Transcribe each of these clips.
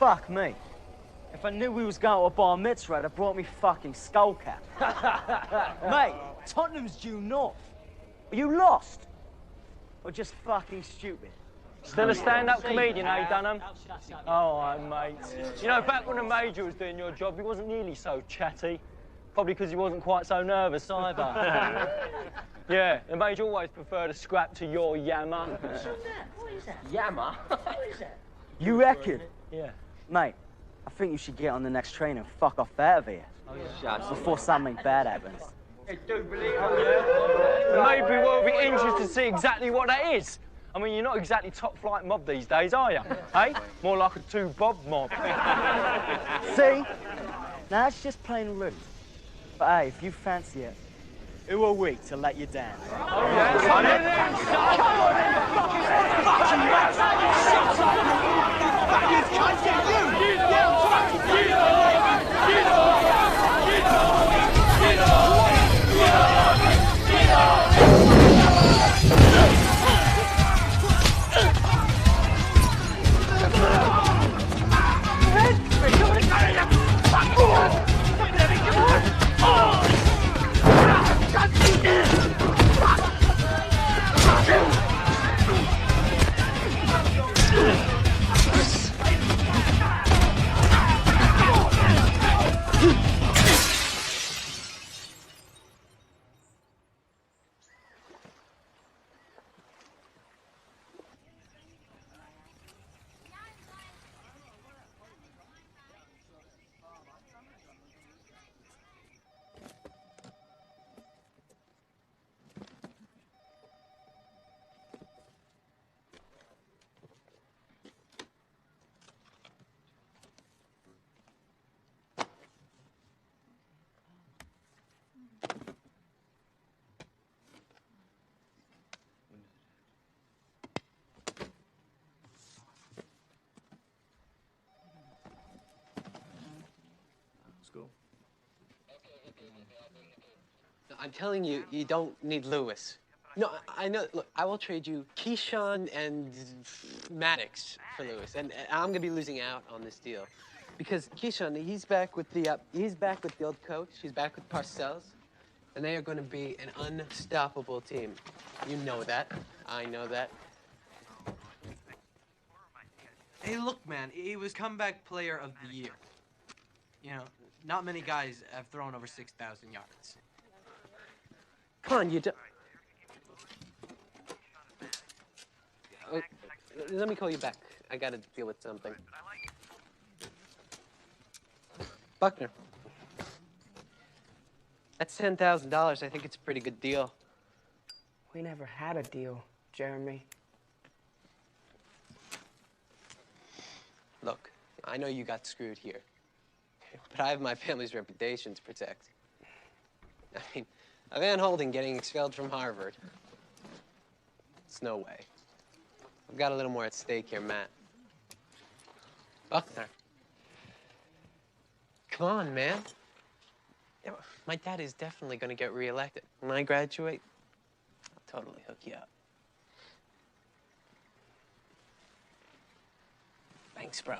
fuck me. If I knew we was going to a bar mitzvah, I'd have brought me fucking skull cap. Mate, Tottenham's due north. Are you lost? Or just fucking stupid? Still a stand-up comedian, eh, Dunham? Oh, mate. You know, back when the Major was doing your job, he wasn't nearly so chatty. Probably because he wasn't quite so nervous either. Yeah, the Major always preferred a scrap to your yammer. What is that? Yammer? What is that? You reckon? Yeah. Mate, I think you should get on the next train and fuck off out of here. Oh, yeah. Before something bad happens. Hey, do believe it, yeah? Maybe we'll be interested to see exactly what that is. I mean, you're not exactly top-flight mob these days, are you? Hey? More like a two-bob mob. See? Now, that's just plain rude. But hey, if you fancy it, who are we to let you down? Oh, yeah? Come in then, son! Come on in, fucking I'm telling you, you don't need Lewis. No, I know. Look, I will trade you Keyshawn and Maddox for Lewis, and I'm gonna be losing out on this deal because Keyshawn, he's back with the old coach. He's back with Parcells, and they are going to be an unstoppable team. You know that. I know that. Hey, look, man, he was comeback player of the year. You know, not many guys have thrown over 6,000 yards. Come on, you do. Let me call you back. I gotta deal with something. Buckner. That's $10,000. I think it's a pretty good deal. We never had a deal, Jeremy. Look, I know you got screwed here, but I have my family's reputation to protect. I mean, a Van Holden getting expelled from Harvard. It's no way. I've got a little more at stake here, Matt. Buckner. Come on, man. Yeah, my dad is definitely going to get reelected. When I graduate, I'll totally hook you up. Thanks, bro.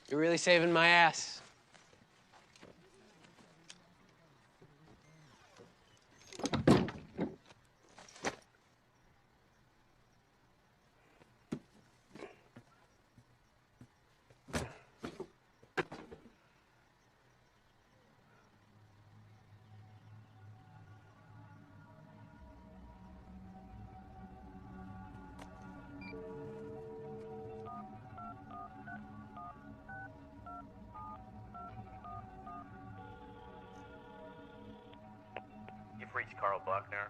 You're really saving my ass. Reached Carl Buckner.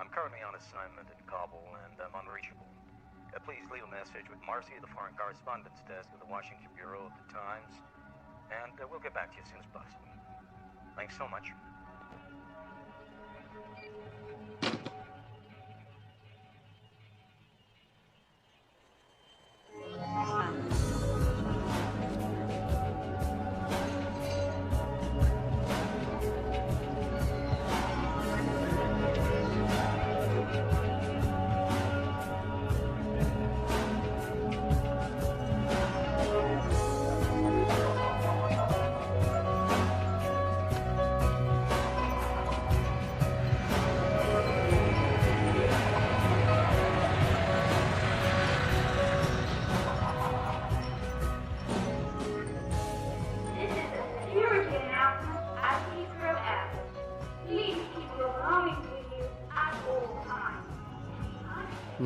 I'm currently on assignment in Kabul and I'm unreachable. Please leave a message with Marcy at the Foreign Correspondence Desk of the Washington Bureau of the Times, and we'll get back to you as soon as possible. Thanks so much.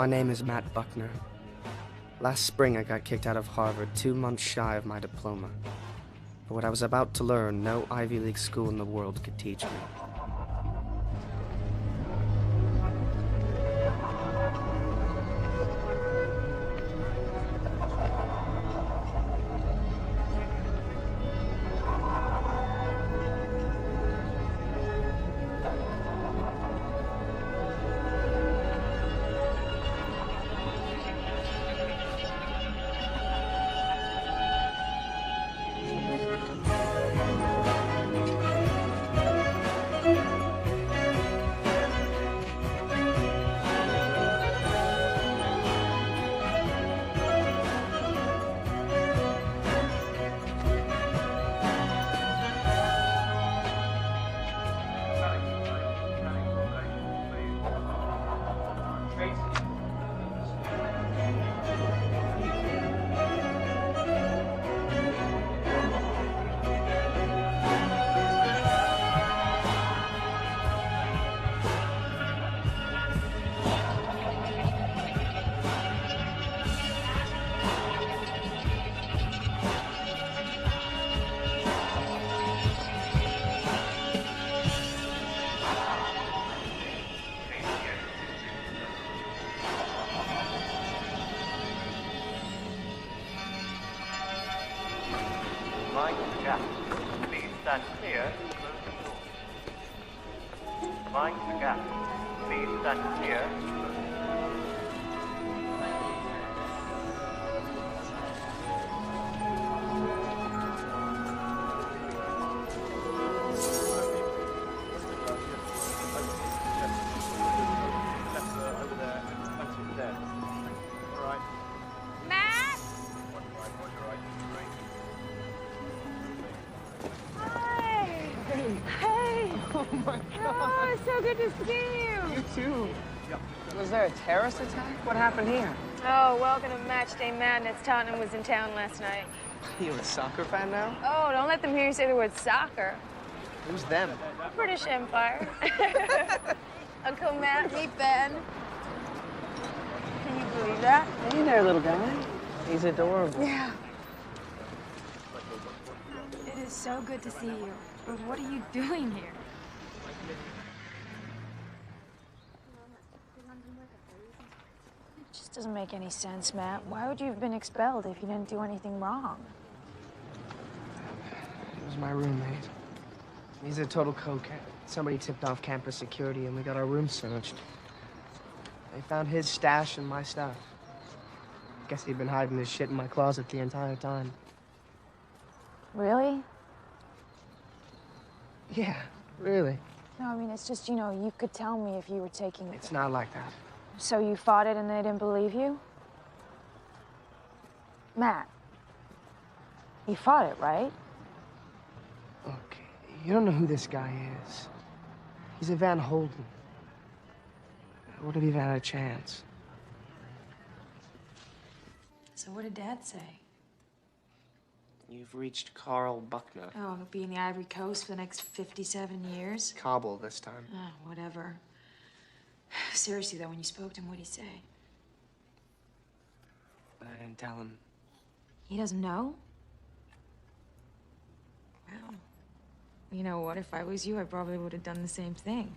My name is Matt Buckner. Last spring, I got kicked out of Harvard 2 months shy of my diploma. But what I was about to learn, no Ivy League school in the world could teach me. Mind the gap. Please stand clear and close the door. Mind the gap. Please stand clear and close the door. Oh, it's so good to see you. You too. Was there a terrorist attack? What happened here? Oh, welcome to Match Day Madness. Tottenham was in town last night. You a soccer fan now? Oh, don't let them hear you say the word soccer. Who's them? British Empire. Uncle Matt, meet Ben. Can you believe that? Hey there, little guy. He's adorable. Yeah. It is so good to see you. But what are you doing here? It just doesn't make any sense, Matt. Why would you have been expelled if you didn't do anything wrong? He was my roommate. He's a total cokehead. Somebody tipped off campus security and we got our room searched. They found his stash and my stuff. Guess he'd been hiding his shit in my closet the entire time. Really? Yeah, really. No, I mean, it's just, you know, you could tell me if you were taking it. It's not like that. So you fought it and they didn't believe you? Matt, you fought it, right? Look, you don't know who this guy is. He's a Van Holden. I would have even had a chance. So what did Dad say? You've reached Carl Buckner. Oh, he'll be in the Ivory Coast for the next 57 years? Kabul this time. Oh, whatever. Seriously, though, when you spoke to him, what'd he say? I didn't tell him. He doesn't know? Well, you know what? If I was you, I probably would have done the same thing.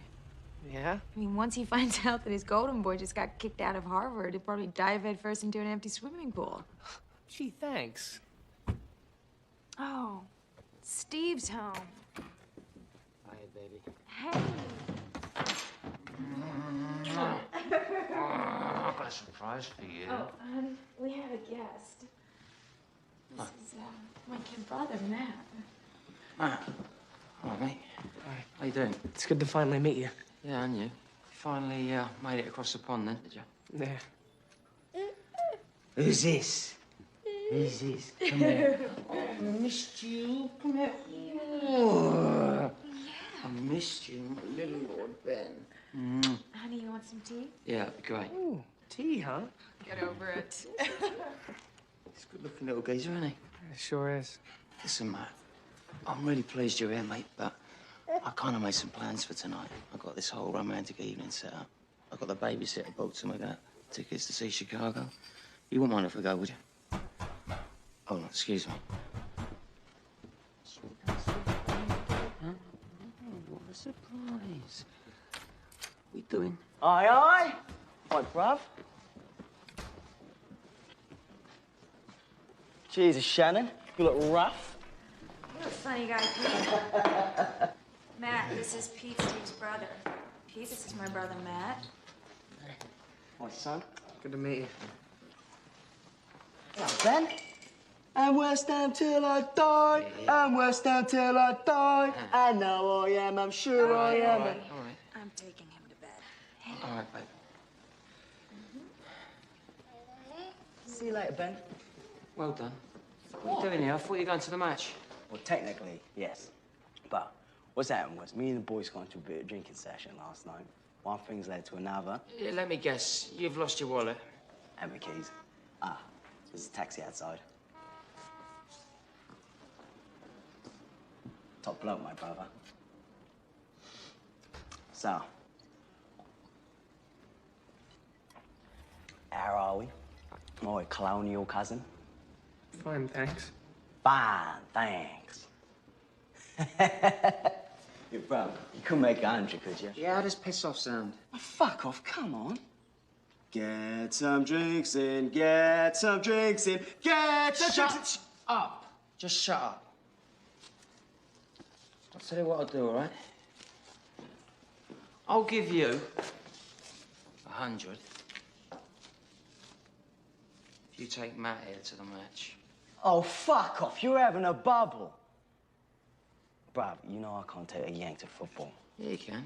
Yeah? I mean, once he finds out that his golden boy just got kicked out of Harvard, he'll probably dive headfirst into an empty swimming pool. Gee, thanks. Oh, Steve's home. Hi, baby. Hey. I've got a surprise for you. Oh, honey, we have a guest. This is my kid brother, Matt. Matt. All right, mate. Hi. How you doing? It's good to finally meet you. Yeah, and you? Finally made it across the pond then, did you? Yeah. Who's this? Who's this? Come here. Oh, I missed you. Come here. Oh, I missed you, my little Lord Ben. Honey, you want some tea? Yeah, that'd be great. Ooh, tea, huh? Get over it. He's a good-looking little geezer, isn't he? It sure is. Listen, Matt, I'm really pleased you're here, mate, but I kind of made some plans for tonight. I got this whole romantic evening set up. I got the babysitter booked, and we're gonna tickets to see Chicago. You wouldn't mind if we go, would you? Hold on, excuse me. Huh? Oh, what a surprise. What are we doing? Aye, aye. Right, bruv. Jesus, Shannon. You look rough. You're a funny guy, Pete. Matt, this is Pete, Steve's brother. Pete, this is my brother, Matt. My son. Good to meet you. Hello, Ben. And West Ham till I die. And West Ham till I die. I know I am. I'm sure I am. All right. I'm taking him to bed. All right, babe. See you later, Ben. Well done. What are you doing here? I thought you were going to the match. Well, technically, yes. But what's happened was me and the boys got into a bit of drinking session last night. One thing's led to another. Yeah, let me guess. You've lost your wallet. And my keys. Ah, there's a taxi outside. Top bloke, my brother. So, how are we? My colonial cousin. Fine, thanks. Fine, thanks. Hey, bro, you couldn't make 100, could you? Yeah, how does piss off sound? Oh, fuck off, come on. Get some drinks in, get some drinks in, get some drinks in. Shut up. Just shut up. I'll tell you what I'll do, all right? I'll give you 100 if you take Matt here to the match. Oh, fuck off, you're having a bubble. Bruv, you know I can't take a yank to football. Yeah, you can.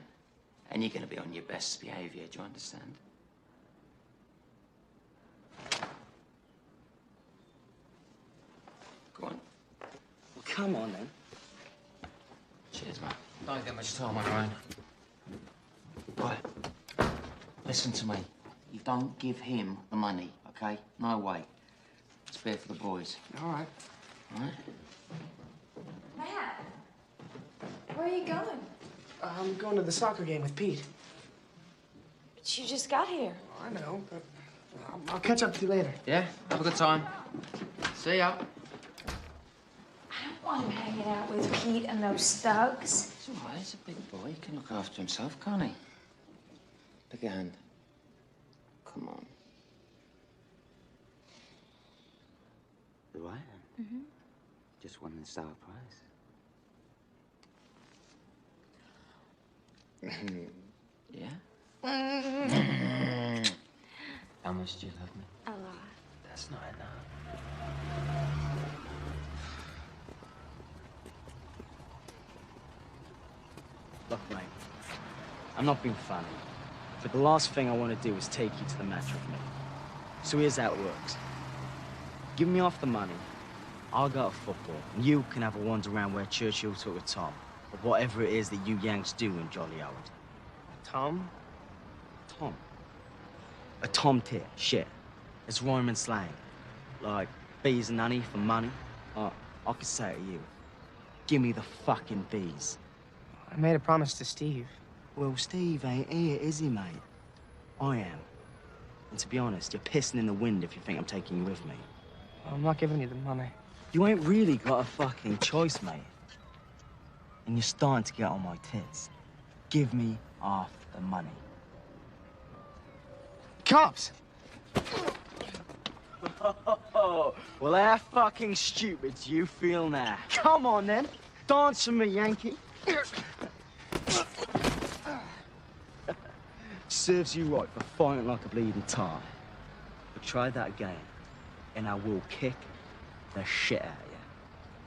And you're going to be on your best behaviour, do you understand? Go on. Well, come on, then. Cheers, mate. Don't get much time on your own. Right. Listen to me. You don't give him the money, okay? No way. It's fair for the boys. All right. All right? Matt, where are you going? I'm going to the soccer game with Pete. But you just got here. I know, but I'll catch up with you later. Yeah? Have a good time. See ya. I don't want him hanging out with Pete and those thugs. It's all right. He's a big boy. He can look after himself, can't he? Pick a hand. Come on. The right hand? Mm-hmm. Just won the star prize. Yeah? How much do you love me? A lot. That's not enough. Look, mate, I'm not being funny, but the last thing I want to do is take you to the match with me. So here's how it works. Give me off the money, I'll go to football, and you can have a wander around where Churchill took a Tom, or whatever it is that you Yanks do in Jolly Old. Tom? Tom? A tom tit, shit. It's rhyme and slang. Like, bees and honey for money. I could say it to you. Give me the fucking bees. I made a promise to Steve. Well, Steve ain't here, is he, mate? I am. And to be honest, you're pissing in the wind if you think I'm taking you with me. I'm not giving you the money. You ain't really got a fucking choice, mate. And you're starting to get on my tits. Give me half the money. Cops! Well, how fucking stupid do you feel now? Come on, then. Dance for me, Yankee. Serves you right for fighting like a bleeding tar. But try that again, and I will kick the shit out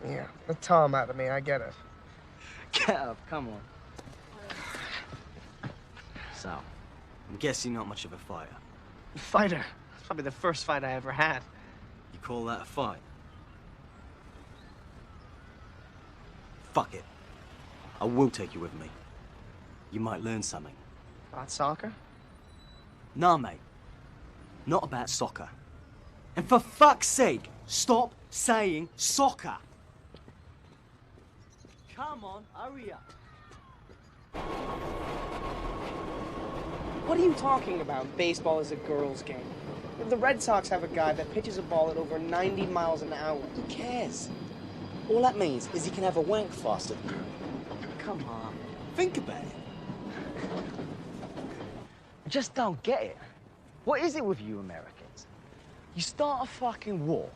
of you. Yeah, the Tom out of me, I get it. Get up, come on. So, I'm guessing not much of a fighter. Fighter. Probably the first fight I ever had. You call that a fight? Fuck it. I will take you with me. You might learn something. About soccer? Nah, mate. Not about soccer. And for fuck's sake, stop saying soccer. Come on, hurry up. What are you talking about? Baseball is a girls' game. The Red Sox have a guy that pitches a ball at over 90 miles an hour. Who cares? All that means is he can have a wank faster than you. Come on, think about it. I just don't get it. What is it with you Americans? You start a fucking war,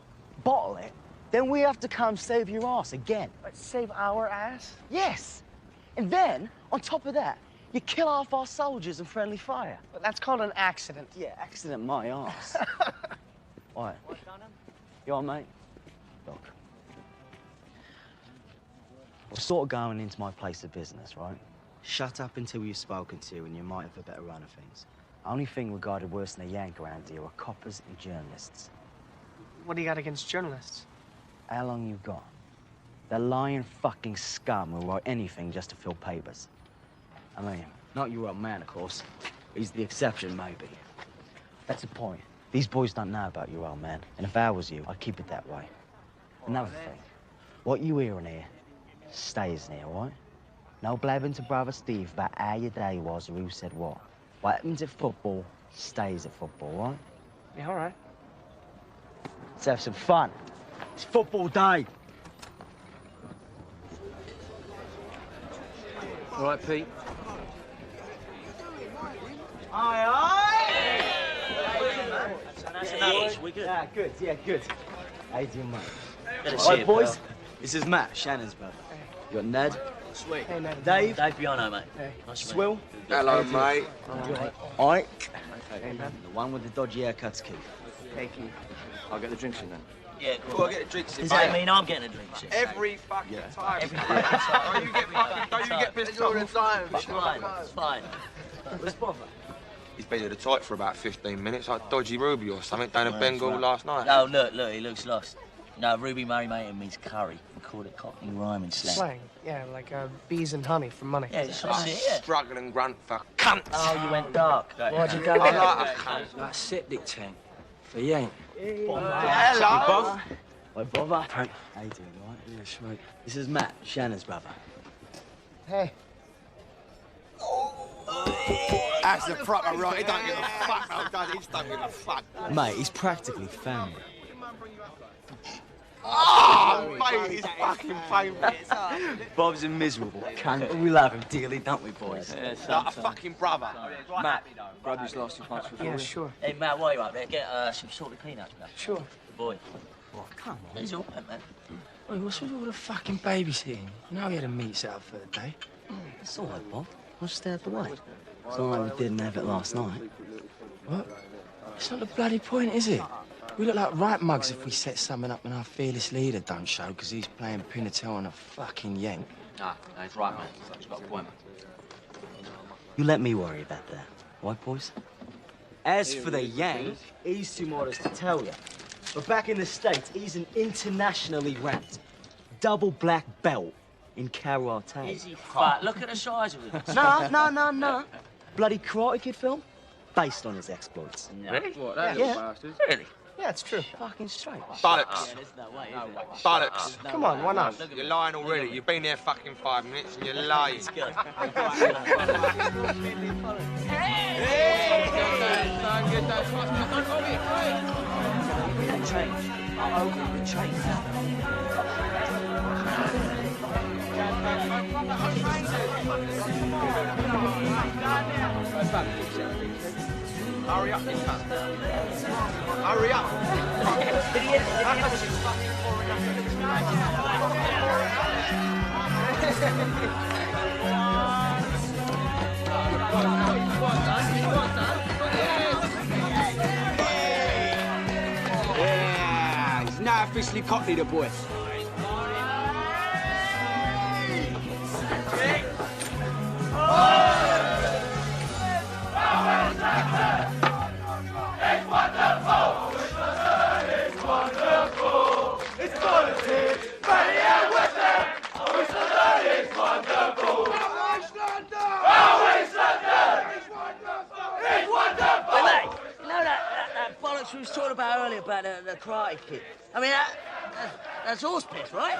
bottle it, then we have to come save your ass again. But save our ass? Yes. And then, on top of that, you kill half our soldiers in friendly fire. But that's called an accident. Yeah, accident my ass. All right. You all right, mate? Look. We're sort of going into my place of business, right? Shut up until you're spoken to and you might have a better run of things. Only thing regarded worse than a yank around here are coppers and journalists. What do you got against journalists? How long you got? They're lying fucking scum who write anything just to fill papers. I mean, not your old man, of course. He's the exception, maybe. That's the point. These boys don't know about your old man, and if I was you, I'd keep it that way. Another thing, what you hearing here stays here, all right? No blabbing to Brother Steve about how your day was or who said what. What happens at football stays at football, all right? Yeah, all right. Let's have some fun. It's football day. All right, Pete. Aye, Nice. We good. Yeah, good, yeah, good. How you doing, mate? Good to All see right, you, boys. pal. This is Matt, Shannon's brother. You got Ned, Sweet. Hey, Ned. Dave, Dave Piano, mate. Hey. Nice to meet Swill, Hello, mate. Ike, Hey, man. the one with the dodgy haircuts, Keith. Hey, Keith. I'll get the drinks in then. you. Yeah, Go cool. on, get the drinks in. Does that mean I'm getting a drink? Shit? Every fucking time. Every time. Don't you get fucking, don't you get pissed off? Fine, fine. What's bother? He's been at the tight for about 15 minutes, like Dodgy Ruby or something down in Bengal last night. No, look, he looks lost. You know, Ruby Marry-Mating means curry. We called it Cockney rhyming slang. Slang. Yeah, like bees and honey for money. Yeah, that's it, yeah. Struggling grunt for cunt. Oh, you went dark. Why'd you go I there? like a cunt. Like septic tank for yank. Hello. Why bother? How you doing, all right? Yeah, sweet. This is Matt, Shannon's brother. Hey. That's the proper right. He don't give a fuck, though, does he? He don't give a fuck. Mate, he's practically family. Oh, mate, he's fucking painful. Bob's a miserable cunt. We love him dearly, don't we, boys? Like a fucking brother. Matt, grab his last 2 pints for Yeah, sure. Hey, Matt, while you're up there, get some sort of clean-ups, man. Sure. Good boy. Oh, come on. He's all right, man. Wait, what's with all the fucking babysitting? You know we had a meet set up for the day. It's all right, Bob. I'll stay out the way. It's not like we didn't have it last night. What? It's not the bloody point, is it? We look like right mugs if we set something up and our fearless leader don't show because he's playing Pinatel on a fucking yank. Nah, he's right, man. He's got a point. You let me worry about that. What, boys? As for the yank, he's too modest to tell you. But back in the States, he's an internationally ranked double black belt in karate. Is he fat? Look at the size of him. No. Bloody Karate Kid film? Based on his exploits. Really? What, that Yeah. little bastard? Really? Yeah, it's true. Fucking straight. Bollocks. There's no way, is there? Bollocks. Come on, why not? You're lying already. You've been there fucking 5 minutes and you're lying. It's good. Hurry up, you cunt. Hurry up. Yeah, he's now officially Cockney, the boy. You know that bollocks we was talking about earlier about the Karate Kid? I mean, that's horse piss, right?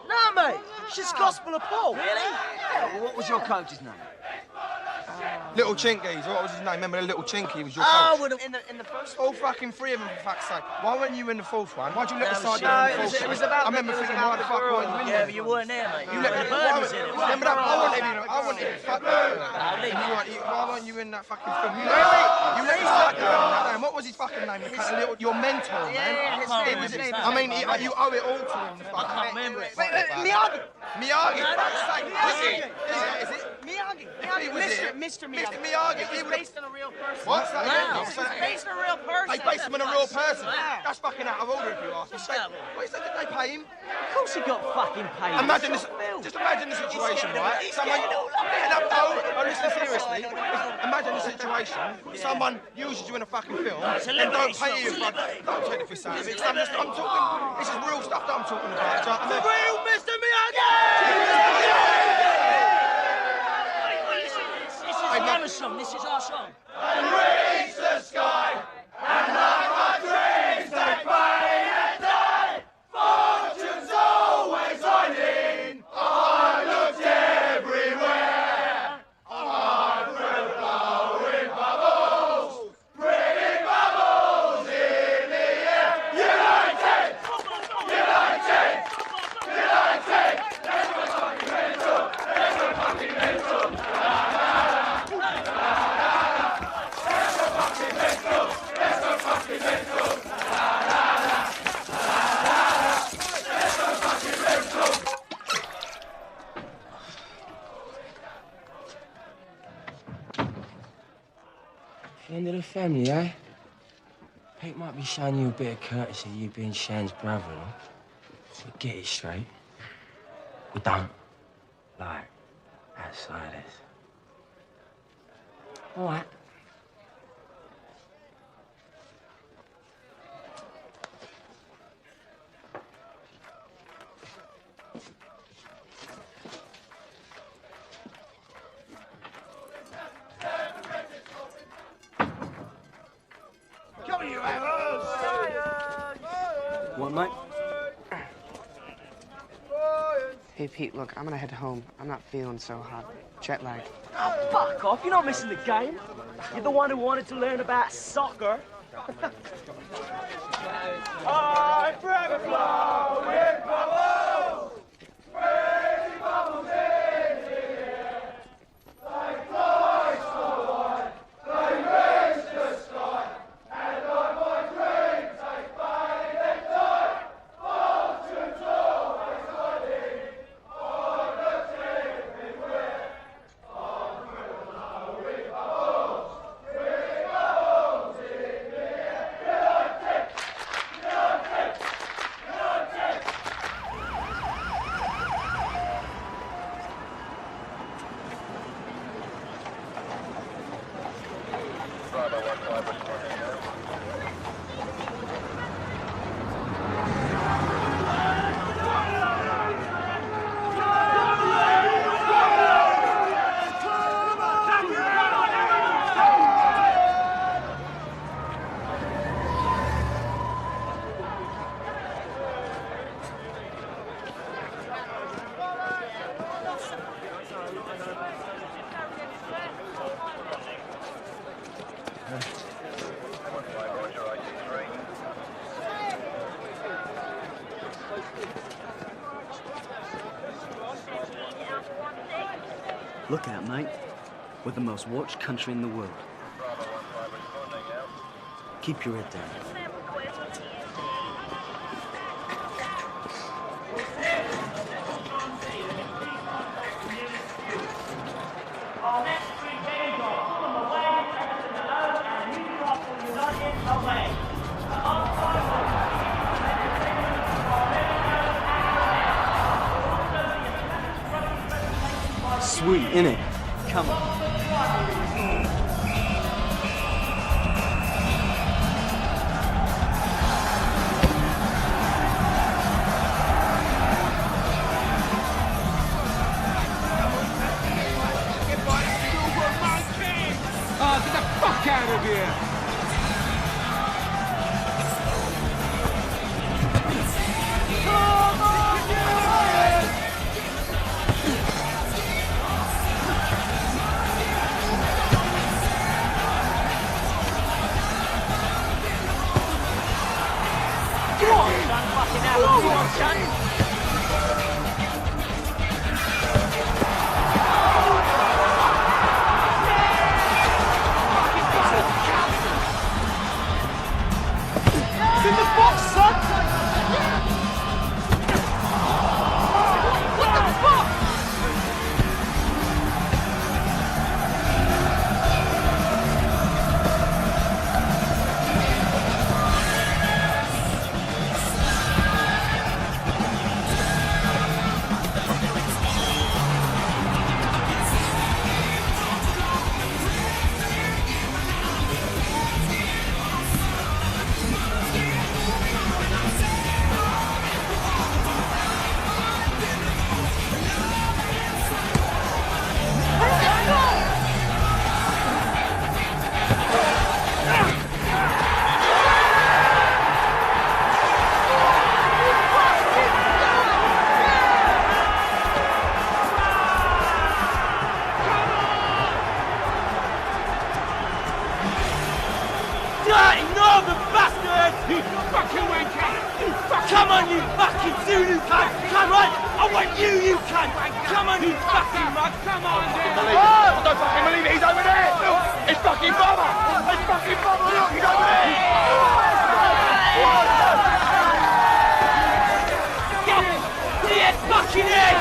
No, mate. Shit's gospel of Paul. Really? Yeah, well, what was your coach's name? Little Chinkies, what was his name? Remember the little Chinky? He was your Oh, coach. well, in the first All fucking three of them, for fuck's sake. Why weren't you in the fourth one? Why'd you let the No, side no, in the fourth it was one? about I remember the- it was thinking, about why the the fuck girl. weren't you in Yeah, there? but you weren't there, mate. You let The bird was in it. Remember that? I wanted you. Fuck that. Why weren't you in that fucking film? You let the side girl in that name. What was his fucking name? Your mentor, man. Yeah, his name was his name. I mean, you owe it all to him. I can't remember it. Miyagi. Miyagi. No, no, Miyagi. Is it? Miyagi. Mr. Miyagi. Mr. Miyagi. It was based on a real person. What's that? Wow. It was based on a real person. They based him on a real person. Wow. That's fucking out of order if you ask me. Wait, so did they pay him? Of course he got fucking paid. Imagine this. Just imagine the situation, right? Someone. Listen seriously. Imagine the situation. Someone uses you in a fucking film and don't pay you. Don't take the piss out of it. I'm talking. This is real stuff that I'm talking about. The real Mr. Miyagi. This is our song. And reach the sky and let my dreams take flight and die. Fortune's always shining. I looked everywhere. I felt blowing bubbles, bringing bubbles in the air. United, united, united. Let's go fucking mental. Let's go fucking mental. Friend of the family, eh? Pete might be showing you a bit of courtesy, you being Shan's brother, but get it straight. We don't like outsiders. All right. What, mate? Hey, Pete, look, I'm gonna head home. I'm not feeling so hot. Jet lag. Oh, fuck off. You're not missing the game. You're the one who wanted to learn about soccer. I'm forever flowing bubbles, crazy bubbles in the air, like flies so high, they reach the sky, and like my dreams they fade and die. Fortune's always shining, I looked everywhere. I'm forever flowing bubbles, crazy bubbles in the air. Look out, mate. We're the most watched country in the world. Keep your head down. Sweet, innit? Come on. Oh, get the fuck out of here! Come on, son. Fucking hell. Come on, son. It's in the box, son! What the fuck? Come on, you fucking Zulu cunt! Come on! I want you cunt! Come on, you fucking mug! Come on, then! I don't fucking believe it, he's over there! Look, it's fucking Bubba! It's fucking Bubba, look, he's over there! Get him! Get fucking in!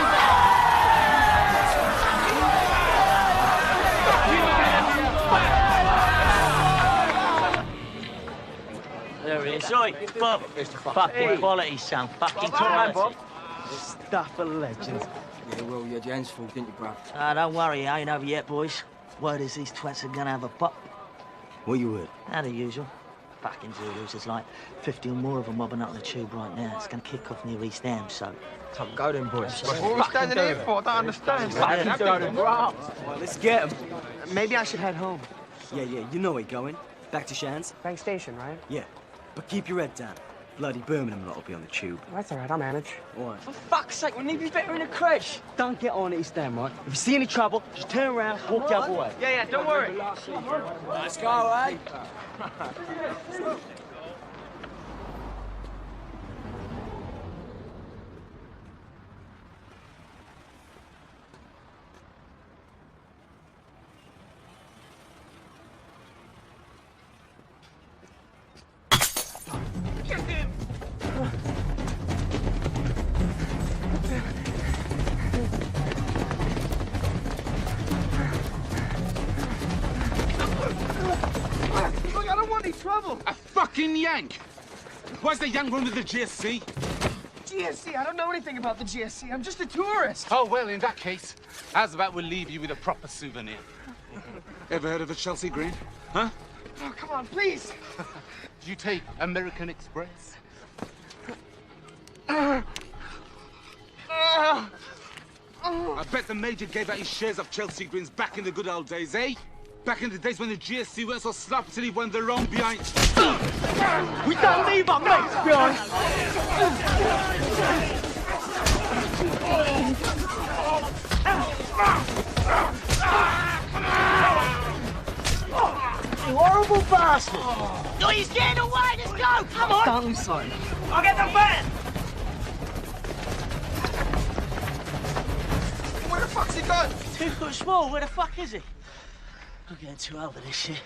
There he is. Oi, Bob. Fucking quality, son. Fucking quality. Stuff of legends. Yeah, well, you had your hands full, didn't you, bruv? Don't worry, I ain't over yet, boys. Word is these twats are gonna have a pop. What you heard? How the usual. Fucking Zulus, there's like 50 or more of them mobbing up the tube right now. It's gonna kick off near East Ham, so... Come, go then, boys. What are we standing here for? I don't understand. Go then, bro. Well, let's get him. Maybe I should head home. Yeah, you know where you're going. Back to Shan's? Bank station, right? Yeah. But keep your head down. Bloody Birmingham lot will be on the tube. That's all right, I'll manage. What? For fuck's sake, we need to be better in the crash. Don't get on East Ham, right? If you see any trouble, just turn around, walk the other way. Yeah, don't worry. Let's go, eh? Look, I don't want any trouble. A fucking Yank! Where's the young one with the GSC? GSC? I don't know anything about the GSC. I'm just a tourist. Oh, well, in that case, how's about we'll leave you with a proper souvenir? Ever heard of a Chelsea Green? Huh? Oh, come on, please. Did you take American Express? I bet the Major gave out his shares of Chelsea Greens back in the good old days, eh? Back in the days when the GSC weren't so sloppy till he went the wrong behind. We don't leave our mates behind! You horrible bastard! Oh, he's getting away! Let's go! Come on! Don't lose sight. I'll get the van! Where the fuck's he gone? 2 foot small, where the fuck is he? I'm getting too old for this shit.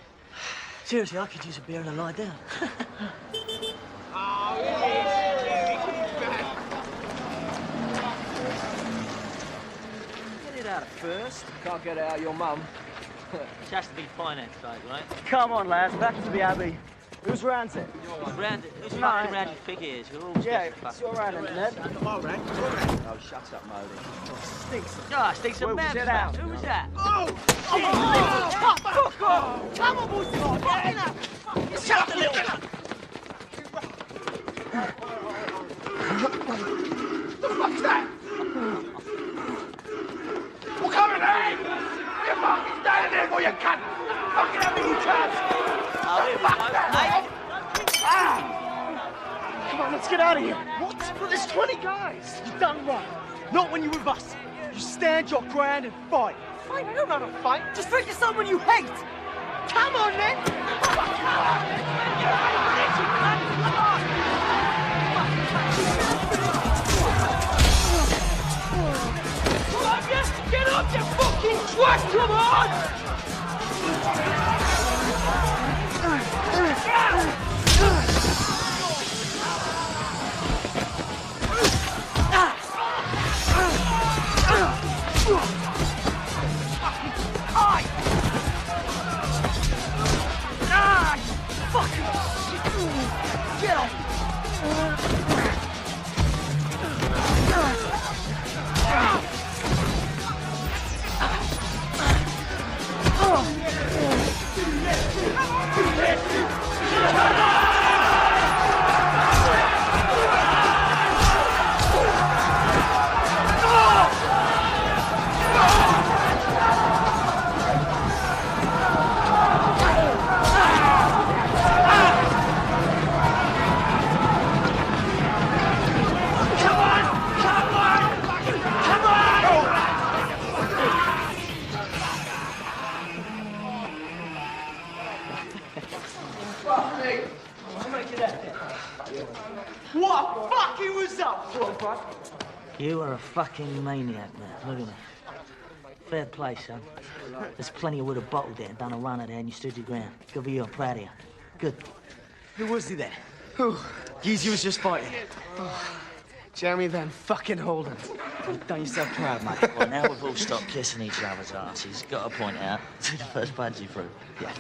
Seriously, I could use a beer and a lie down. Oh, he's back. Get it out of first. Can't get it out of your mum. It has to be finance side, right? Come on, lads, back to the Abbey. Who's round it? Who's fucking round your fig ears? You're all Yeah, scared to it's your round, isn't it? Oh, shut up, Modi. Stinks. Ah, stinks of Well, man. sit down. Who was that? Fuck off! Come on, boys, get out! Shut up, little... The fuck's that? Well, come in, eh? You fucking standing there for your cunt! Fucking have you chance! Oh, here we go. Hey! Come on, let's get out of here. What? Well, there's 20 guys. You've done right. Not when you're with us. You stand your ground and fight. Fight? I don't know how to fight. Just think of someone you hate. Come on, then. What fucking was up? You are a fucking maniac, man. Look at me. Fair play, son. There's plenty of would have bottled it and done a run at it and you stood your ground. Good for you, I'm proud of you. Good. Who was he then? Who? Geezy was just fighting. Oh. Jeremy Van fucking Holden. You've done yourself proud, mate. Well, now we've all stopped kissing each other's asses. Got to point out to the first punch you threw. Yeah.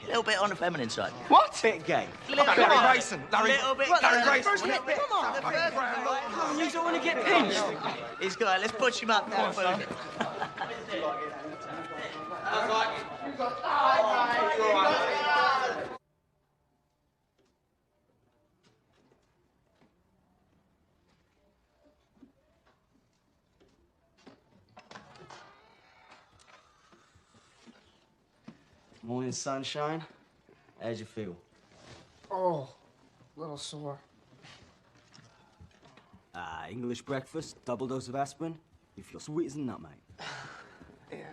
A little bit on the feminine side. What? Bit gay. Larry Racing. Larry Racing. Come on, you don't want to get pinched. He's got it. Let's push him up now. Morning sunshine. How'd you feel? Oh, little sore. English breakfast, double dose of aspirin. You feel sweet as a nut, mate. Yeah.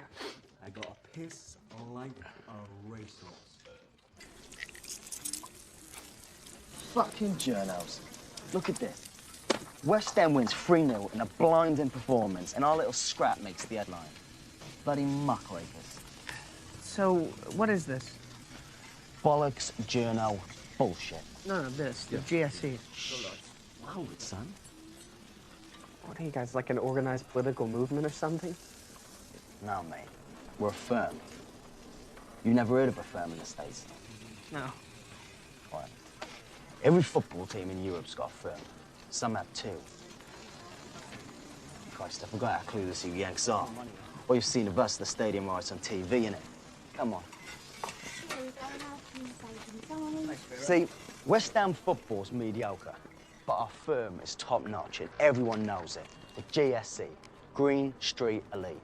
I got a piss like a racehorse. Fucking journos. Look at this. West End wins 3-0 in a blinding performance, and our little scrap makes the headline. Bloody muckrakers. So, what is this? Bollocks, journo, bullshit. No, this, the GSE. Wow, son. What are you guys, like an organized political movement or something? No, mate. We're a firm. You never heard of a firm in the States? No. Right. Every football team in Europe's got a firm. Some have two. Christ, I forgot how clueless you Yanks are. All you've seen of us, the stadium rights on TV, innit? Come on. See, West Ham football's mediocre, but our firm is top-notch and everyone knows it. The GSC, Green Street Elite.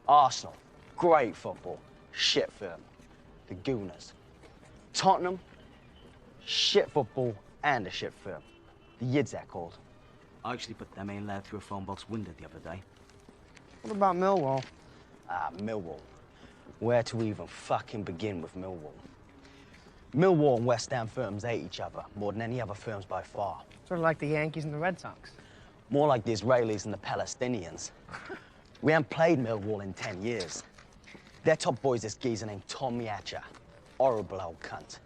Arsenal, great football, shit firm. The Gooners. Tottenham, shit football and a shit firm. The Yids, they're called. I actually put them in loud through a phone box window the other day. What about Millwall? Millwall. Where to even fucking begin with Millwall? Millwall and West Ham firms hate each other more than any other firms by far. Sort of like the Yankees and the Red Sox. More like the Israelis and the Palestinians. We haven't played Millwall in 10 years. Their top boy's this geezer named Tommy Hatcher. Horrible old cunt.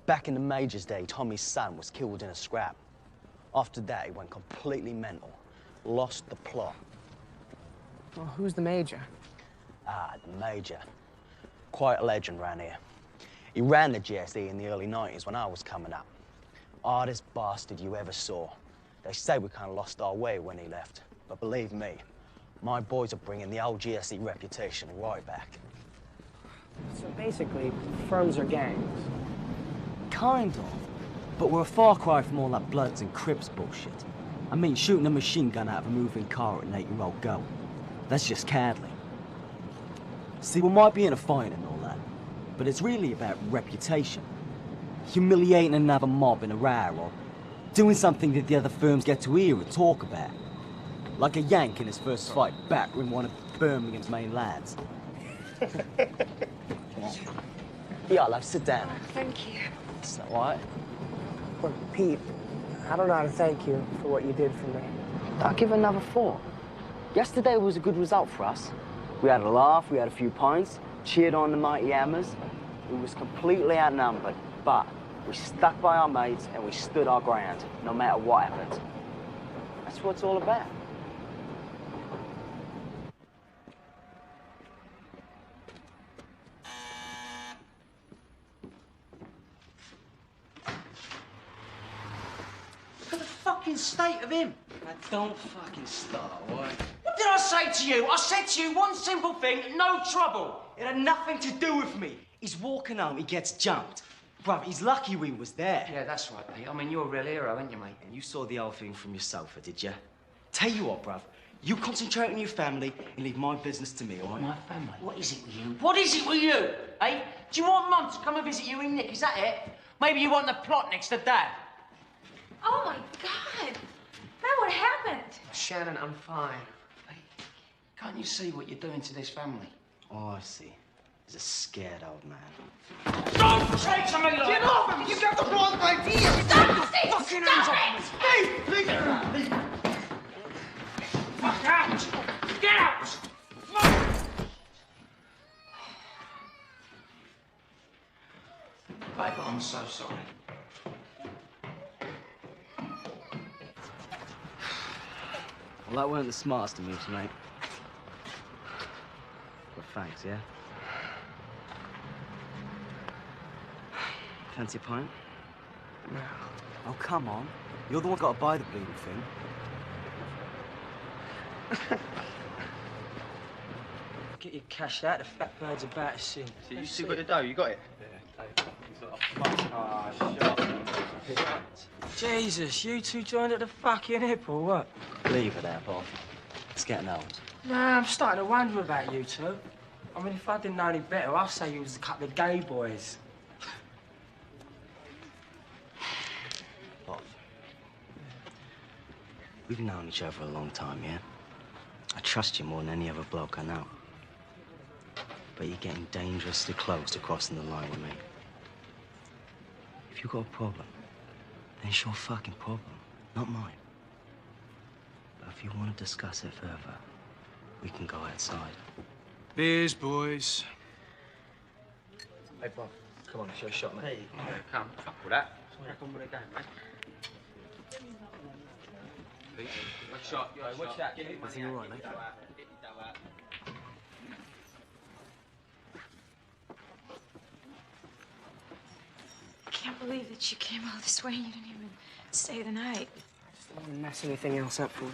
Back in the Majors' day, Tommy's son was killed in a scrap. After that, he went completely mental. Lost the plot. Well, who's the Major? The Major. Quite a legend around here. He ran the GSE in the early 90s when I was coming up. Hardest bastard you ever saw. They say we kind of lost our way when he left. But believe me, my boys are bringing the old GSE reputation right back. So basically, firms are gangs. Kind of. But we're a far cry from all that Bloods and Crips bullshit. I mean, shooting a machine gun out of a moving car at an 8-year-old girl. That's just cowardly. See, we might be in a fight and all that, but it's really about reputation. Humiliating another mob in a row, or doing something that the other firms get to hear and talk about. Like a Yank in his first fight battering one of Birmingham's main lads. Yeah, love, sit down. Thank you. Is that all right? Look, Pete, I don't know how to thank you for what you did for me. I'll give another 4. Yesterday was a good result for us. We had a laugh, we had a few pints, cheered on the mighty hammers. We was completely outnumbered, but we stuck by our mates and we stood our ground, no matter what happened. That's what it's all about. fucking state of him. Now, don't fucking start, all right? What did I say to you? I said to you one simple thing, no trouble. It had nothing to do with me. He's walking home, he gets jumped. Bruv, he's lucky we was there. Yeah, that's right, Pete. I mean, you're a real hero, ain't you, mate? And you saw the whole thing from your sofa, did you? Tell you what, bruv. You concentrate on your family and leave my business to me, all right? My family? What is it with you? What is it with you? Eh? Do you want Mum to come and visit you in Nick? Is that it? Maybe you want the plot next to Dad? Oh my God! Matt, what happened? Shannon, I'm fine. Hey, can't you see what you're doing to this family? Oh, I see. He's a scared old man. Don't say to me like Get off him! You got the wrong idea! Stop! Steve, fucking stop hands off me! Steve! Leave! fuck out! Get out! Fuck! Babe, I'm so sorry. Well, that weren't the smartest of moves, mate. But thanks, yeah? Fancy a pint? No. Oh, come on. You're the one got to buy the bleeding thing. Get your cash out. The fat bird's about to sing. So you two got the dough, you got it? Jesus, you two joined at the fucking hip or what? Leave it there, Bob. It's getting old. Nah, I'm starting to wonder about you two. I mean, if I didn't know any better, I'd say you was a couple of gay boys. Bob. We've known each other a long time, yeah? I trust you more than any other bloke I know. But you're getting dangerously close to crossing the line with me. If you've got a problem, then it's your fucking problem, not mine. But if you want to discuss it further, we can go outside. Beers, boys. Hey, Bob, come on, show a shot, mate. Hey, come, fuck with that. Crack on with the game, mate. One shot. Hey, watch that. I think you're all right, mate. I can't believe that you came all this way and you didn't even stay the night. I didn't mess anything else up for you.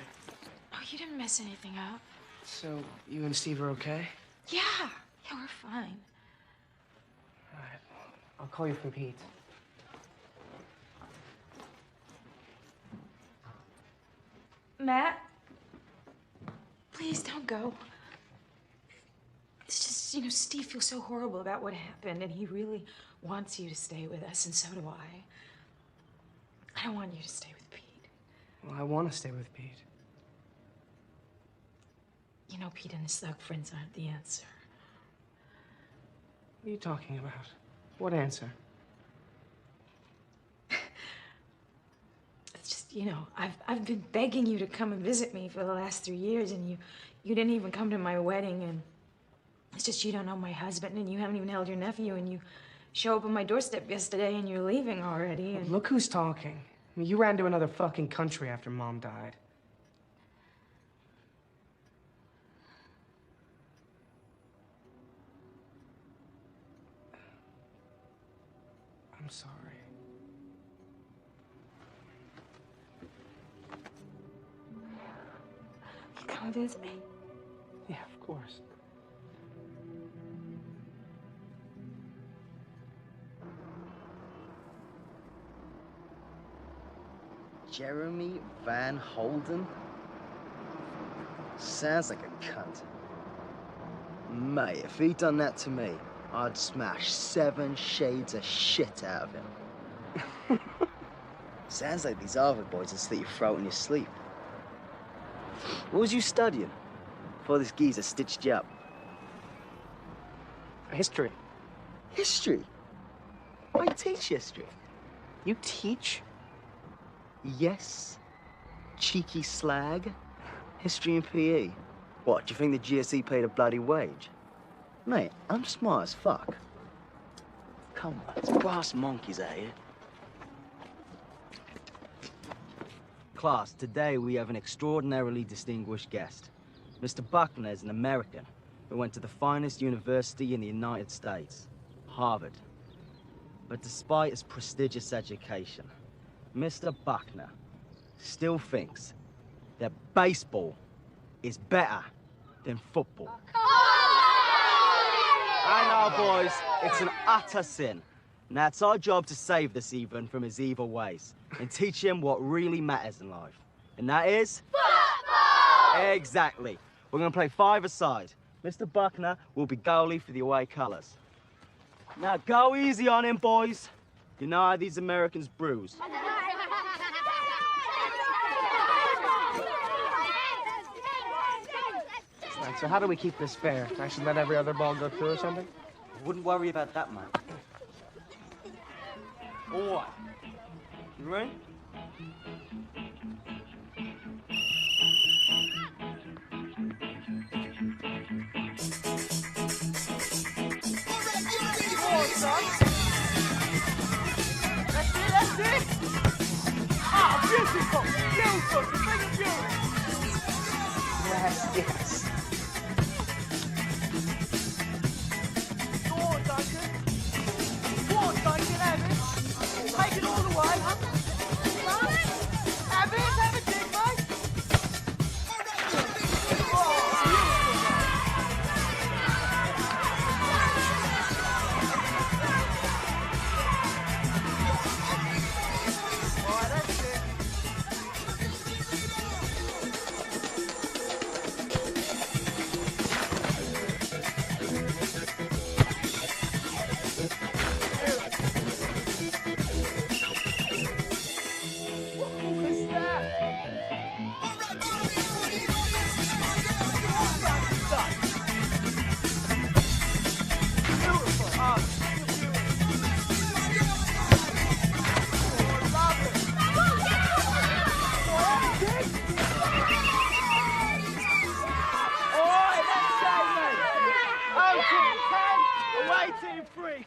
Oh, you didn't mess anything up. So, you and Steve are okay? Yeah, we're fine. All right. I'll call you from Pete. Matt, please don't go. It's just, you know, Steve feels so horrible about what happened, and he really wants you to stay with us, and so do I. I don't want you to stay with Pete. Well, I want to stay with Pete. You know, Pete and his thug friends aren't the answer. What are you talking about? What answer? It's just, you know, I've been begging you to come and visit me for the last 3 years, and you didn't even come to my wedding, and it's just you don't know my husband, and you haven't even held your nephew, and you show up on my doorstep yesterday, and you're leaving already, and... Look who's talking. I mean, you ran to another fucking country after Mom died. I'm sorry. You come visit me? Yeah, of course. Jeremy Van Holden? Sounds like a cunt. Mate, if he'd done that to me, I'd smash 7 shades of shit out of him. Sounds like these Harvard boys will slit your throat in your sleep. What was you studying before this geezer stitched you up? History. History? I teach history. You teach? Yes. Cheeky slag. History and PE. What, do you think the GSE paid a bloody wage? Mate, I'm smart as fuck. Come on, it's brass monkeys out here. Class, today we have an extraordinarily distinguished guest. Mr. Buckner is an American who went to the finest university in the United States, Harvard. But despite his prestigious education, Mr. Buckner still thinks that baseball is better than football. I know, boys, it's an utter sin. Now, it's our job to save this Ethan from his evil ways and teach him what really matters in life. And that is... football! Exactly. We're going to play 5-a-side. Mr. Buckner will be goalie for the away colours. Now, go easy on him, boys. You know how these Americans bruise. Right, so how do we keep this fair? I should let every other ball go through or something? Wouldn't worry about that, mate. All right. You ready? That's it! Ah, beautiful! Beautiful! The thing of beauty! Yes, yes. Go on, Duncan! Go on, Duncan, have it! Take it all the way! Have it! Have it, dig, mate!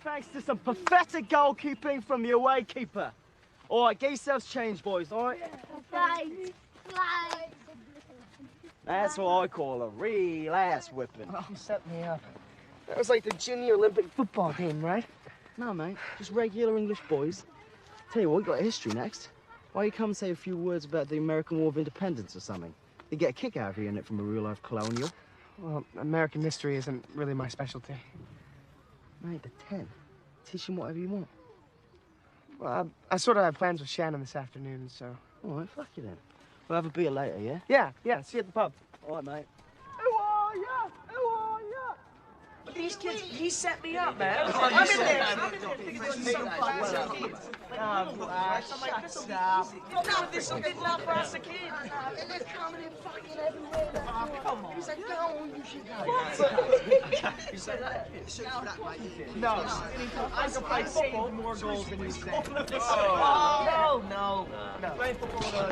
Thanks to some pathetic goalkeeping from the away keeper. All right, get yourselves changed, boys, all right? Right. That's what I call a real ass whipping. Oh, set me up. That was like the junior Olympic football team, right? No, mate, just regular English boys. Tell you what, we got history next. Why you come and say a few words about the American War of Independence or something? They get a kick out of hearing it from a real-life colonial. Well, American history isn't really my specialty. Mate, the 10. Teach him whatever you want. Well, I sort of have plans with Shannon this afternoon, so... All right, fuck you then. We'll have a beer later, yeah? Yeah, see you at the pub. All right, mate. Who are ya? Who are ya? But these kids, he set me up, man. I'm in there. Shut up. No, this is enough for us, the kids. They're coming in fucking everywhere. Come on. He's like, go, you should go. You say that? No. I can play football more goals than you say. No. Play football.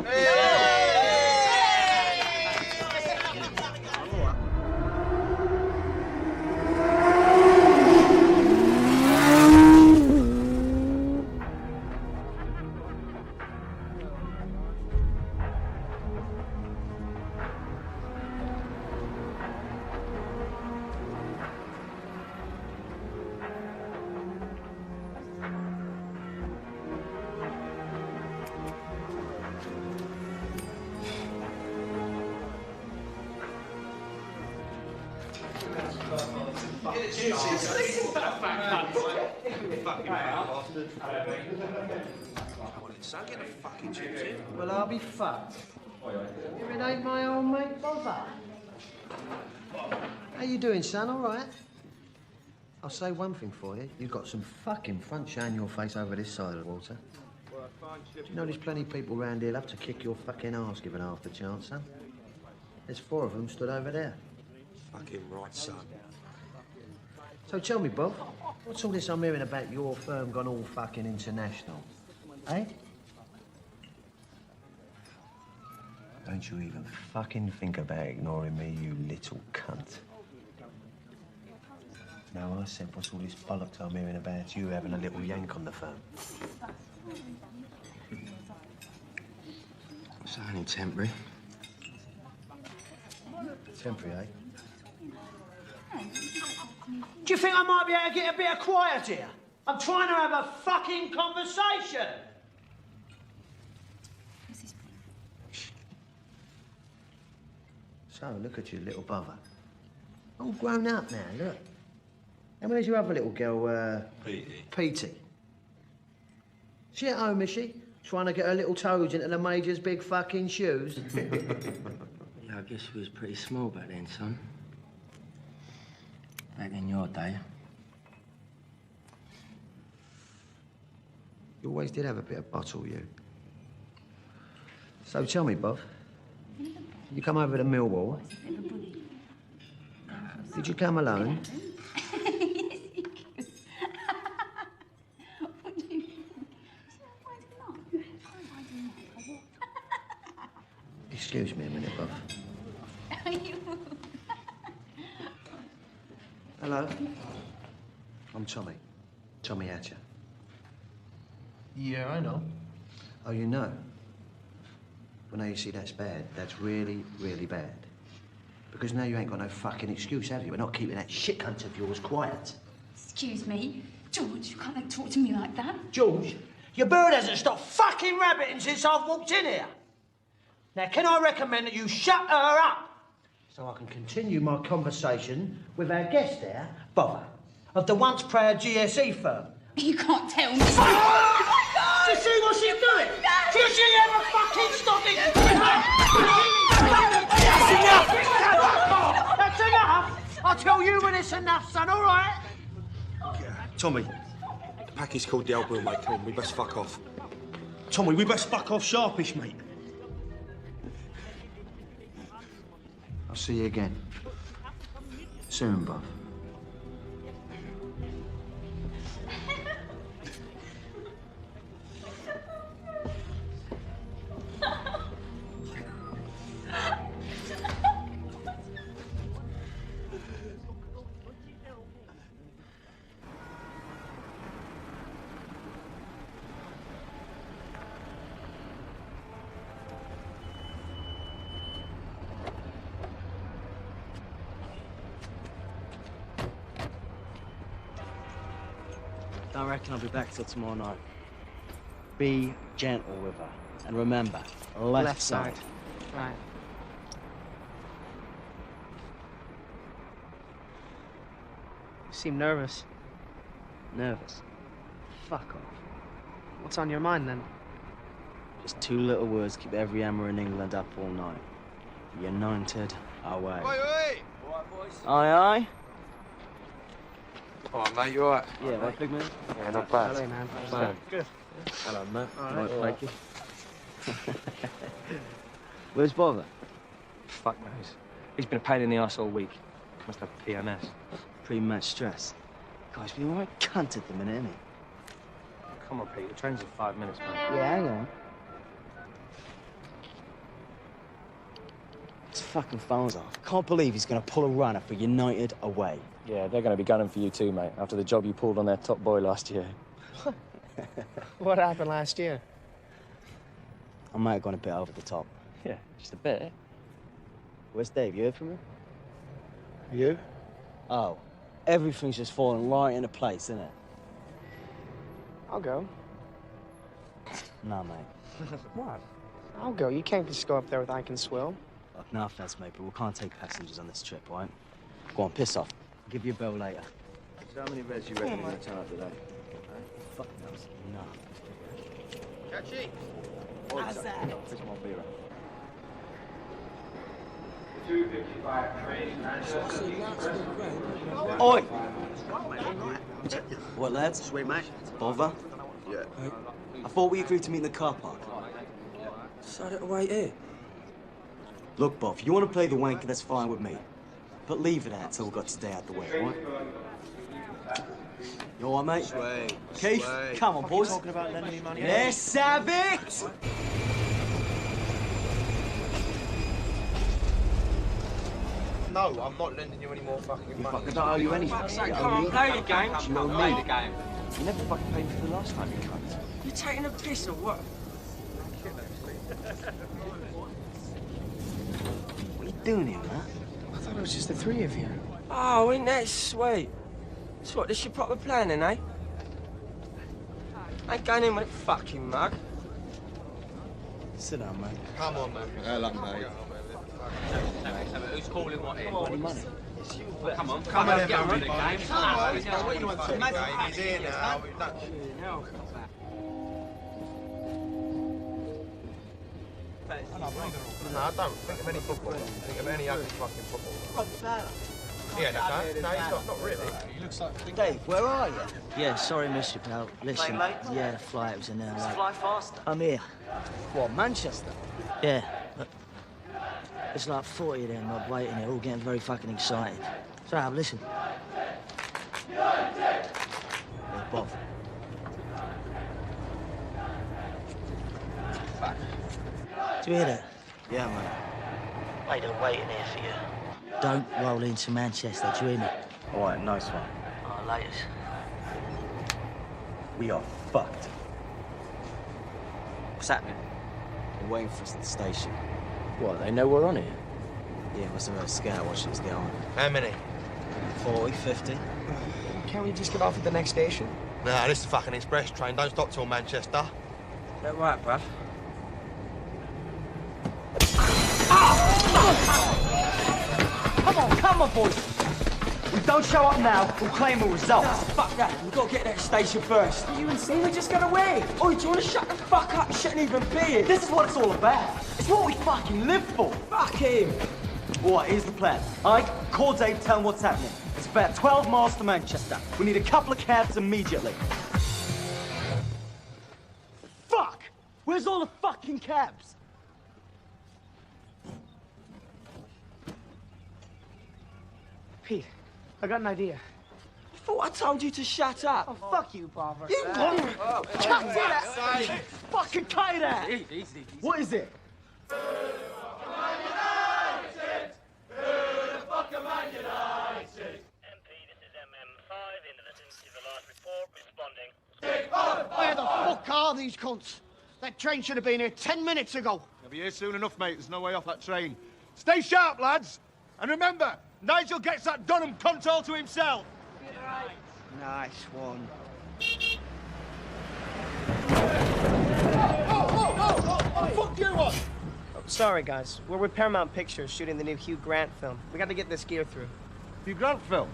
Well, I'll be fucked. If it ain't my old mate, Bother. How you doing, son? All right? I'll say one thing for you. You've got some fucking front showing your face over this side of the water. Do you know there's plenty of people round here love to kick your fucking arse given half the chance, son? There's 4 of them stood over there. Fucking right, son. So tell me, Bob, what's all this I'm hearing about your firm gone all fucking international? Eh? Don't you even fucking think about ignoring me, you little cunt. Now, I said, what's all this bollocks I'm hearing about you having a little yank on the firm? It's only temporary. Temporary, eh? Do you think I might be able to get a bit of quiet here? I'm trying to have a fucking conversation. So, look at you, little brother. All grown up now, look. And where's your other little girl, Petey? She at home, is she? Trying to get her little toes into the Major's big fucking shoes? Yeah, I guess we was pretty small back then, son. Back in your day. You always did have a bit of bottle, you. So tell me, Bob, you come over to Millwall. Did you come alone? Excuse me a minute, Bob. Hello. I'm Tommy. Tommy Hatcher. Yeah, I know. Oh, you know? Well, now you see, that's bad. That's really, really bad. Because now you ain't got no fucking excuse, have you? We're not keeping that shit cunt of yours quiet. Excuse me? George, you can't talk to me like that. George, your bird hasn't stopped fucking rabbiting since I've walked in here. Now, can I recommend that you shut her up so I can continue my conversation with our guest there, Bother, of the once proud GSE firm? You can't tell me. Do you see what she's doing? Do you see ever fucking stop it? That's enough! That's enough! I'll tell you when it's enough, son, all right? Tommy, the package called the Albion, mate. Come on, we best fuck off. Tommy, we best fuck off sharpish, mate. I'll see you again. Soon, Bob. Don't reckon I'll be back till tomorrow night. Be gentle with her. And remember, left side. Right. You seem nervous. Nervous? Fuck off. What's on your mind, then? Just two little words keep every hammer in England up all night. United away. Oi, oi! All right, boys. Aye, aye. All right, mate, you all right? Yeah, right, big man. Yeah, not bad. Hello, man. Man. Good. Hello, mate. All right. Thank you. Where's Bother? Fuck knows. He's been a pain in the ass all week. Must have PMS. Pre-match stress. Guy's been a right cunt at the minute, isn't he? Come on, Pete. The train's in 5 minutes, mate. Yeah, hang on. His fucking phone's off. Can't believe he's gonna pull a runner for United away. Yeah, they're going to be gunning for you too, mate, after the job you pulled on their top boy last year. What happened last year? I might have gone a bit over the top. Yeah, just a bit. Where's Dave? You heard from him? You? Oh, everything's just falling right into place, isn't it? I'll go. Nah, mate. What? I'll go. You can't just go up there with Ike and Swill. Look, no offense, mate, but we can't take passengers on this trip, all right? Go on, piss off. I'll give you a bell later. So how many reds you reckon you're going to turn up today? Fuck knows. Nah. Catchy. How's that? Here's my beer. 255 train. Oi! What, lads? Sweet, mate. Bother? Yeah. I thought we agreed to meet in the car park. So to wait here. Look, Bob, if you want to play the wanker, that's fine with me. But leave it out till we've got to stay out the way, all right? You all right, mate? Sway. Keith, Sway. come on, boys. Talking about lending me money? Let's have it! No, I'm not lending you any more fucking money. I don't owe you anything. Come on, play the game. You know Play me. the game. You never fucking paid me for the last time, you cunt. You taking a piss or what? What are you doing here, man? I thought it was just the three of you. Oh, ain't that sweet? So what, this your proper plan then, eh? Ain't going in with a fucking mug. Sit down, mate. Come on, mate. Hello, mate. Who's calling what in? Money. Come on, Come on, get on with everybody. the game. What do you want to do? He's here now. No, I don't think of any football. Think of any ugly fucking football. Yeah, no, he's not really. He looks like... Dave, where are you? Yeah, sorry, missed you, pal. Listen, Late? yeah, the flight was an hour late. Fly faster. I'm here. What, Manchester? Yeah, but there's like 40 of them mob waiting here, all getting very fucking excited. So, listen. Yeah, Bob. Do you hear that? Yeah, mate. Mate, they're waiting here for you. Don't roll into Manchester, do you hear me? All right, nice one. Oh, laters. We are fucked. What's happening? They're waiting for us at the station. What, they know we're on it? Yeah, must have had a scout watching us get on. How many? 40, 50. Can't we just get off at the next station? Nah, this is a fucking express train. Don't stop till Manchester. That right, bruv? Come on, boys. We don't show up now, we'll claim a result. Fuck that. We've got to get to that station first. Are you insane? We just got away. Oh, do you want to shut the fuck up? You shouldn't even be here. This is what it's all about. It's what we fucking live for. Fuck him. All right, here's the plan. Ike, call Dave, tell him what's happening. It's about 12 miles to Manchester. We need a couple of cabs immediately. Fuck! Where's all the fucking cabs? Pete, I got an idea. I thought I told you to shut up. Oh, fuck you, Barbara. You cut that! Fucking cut it out! What is it? Where the fuck are these cunts? That train should have been here 10 minutes ago. They'll be here soon enough, mate. There's no way off that train. Stay sharp, lads. And remember, Nigel gets that Dunham cunt all to himself. Nice one. Fuck you on! Oh, sorry, guys. We're with Paramount Pictures shooting the new Hugh Grant film. We got to get this gear through. Hugh Grant film?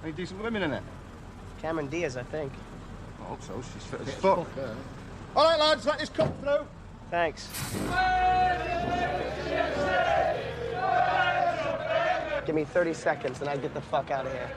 Any decent women in it? Cameron Diaz, I think. I hope so. She's fit as fuck. All right, lads, let this come through. Thanks. Give me 30 seconds and I get the fuck out of here.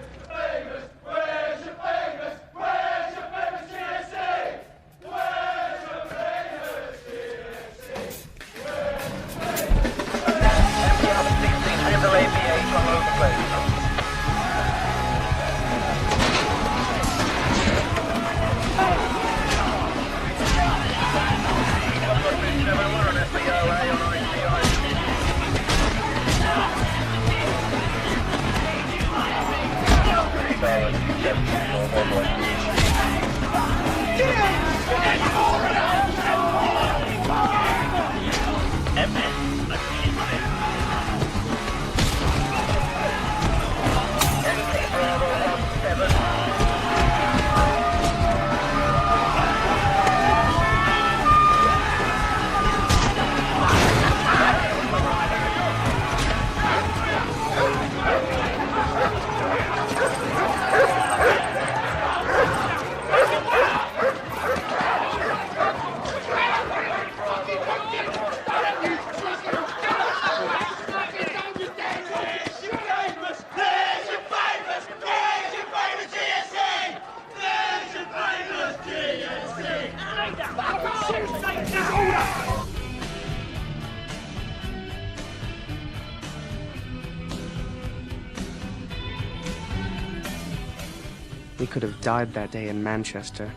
We could have died that day in Manchester.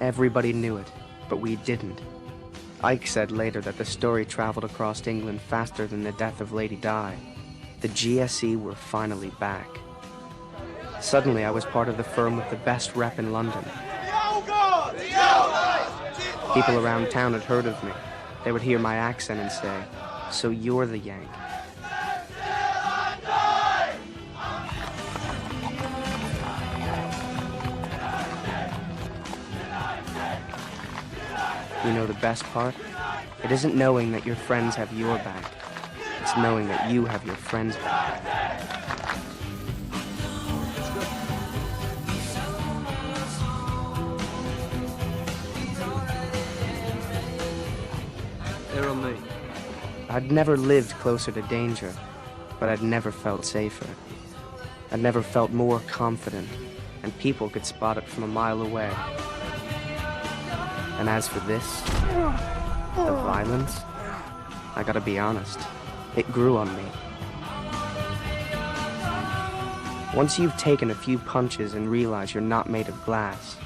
Everybody knew it, but we didn't. Ike said later that the story traveled across England faster than the death of Lady Di. The GSE were finally back. Suddenly, I was part of the firm with the best rep in London. People around town had heard of me. They would hear my accent and say, "So you're the Yank." You know the best part? It isn't knowing that your friends have your back. It's knowing that you have your friends back. They're on me. I'd never lived closer to danger, but I'd never felt safer. I'd never felt more confident, and people could spot it from a mile away. And as for this, the violence, I gotta be honest, it grew on me. Once you've taken a few punches and realize you're not made of glass,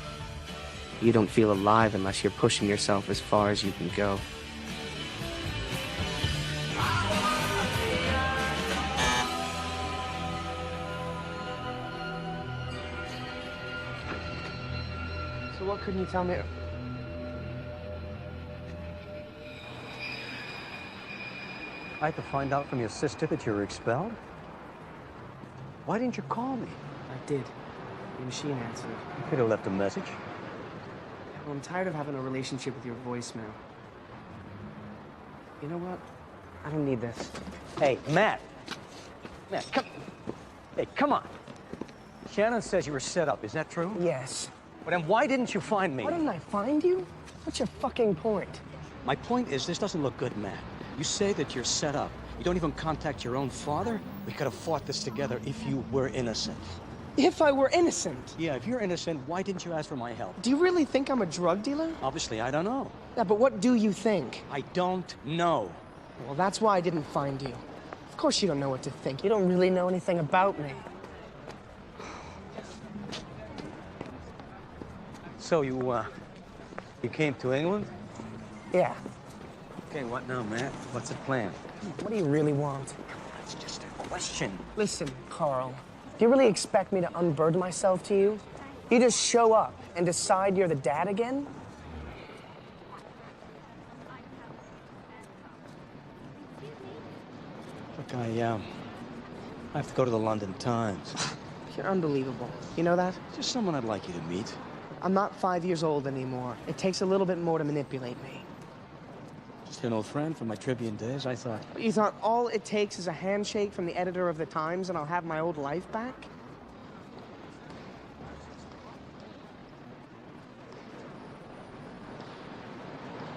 you don't feel alive unless you're pushing yourself as far as you can go. So what couldn't you tell me? I had to find out from your sister that you were expelled? Why didn't you call me? I did. The machine answered. You could have left a message. Well, I'm tired of having a relationship with your voicemail. You know what? I don't need this. Hey, Matt. Matt, come. Hey, come on. Shannon says you were set up. Is that true? Yes. Well, then why didn't you find me? Why didn't I find you? What's your fucking point? My point is, this doesn't look good, Matt. You say that you're set up. You don't even contact your own father? We could have fought this together if you were innocent. If I were innocent? Yeah, if you're innocent, why didn't you ask for my help? Do you really think I'm a drug dealer? Obviously, I don't know. Yeah, but what do you think? I don't know. Well, that's why I didn't find you. Of course you don't know what to think. You don't really know anything about me. So you came to England? Yeah. Okay, what now, Matt? What's the plan? What do you really want? It's just a question. Listen, Carl, do you really expect me to unburden myself to you? You just show up and decide you're the dad again? Look, I have to go to the London Times. You're unbelievable. You know that? Just someone I'd like you to meet. I'm not 5 years old anymore. It takes a little bit more to manipulate me. Just an old friend from my Tribune days, I thought. You thought all it takes is a handshake from the editor of the Times and I'll have my old life back?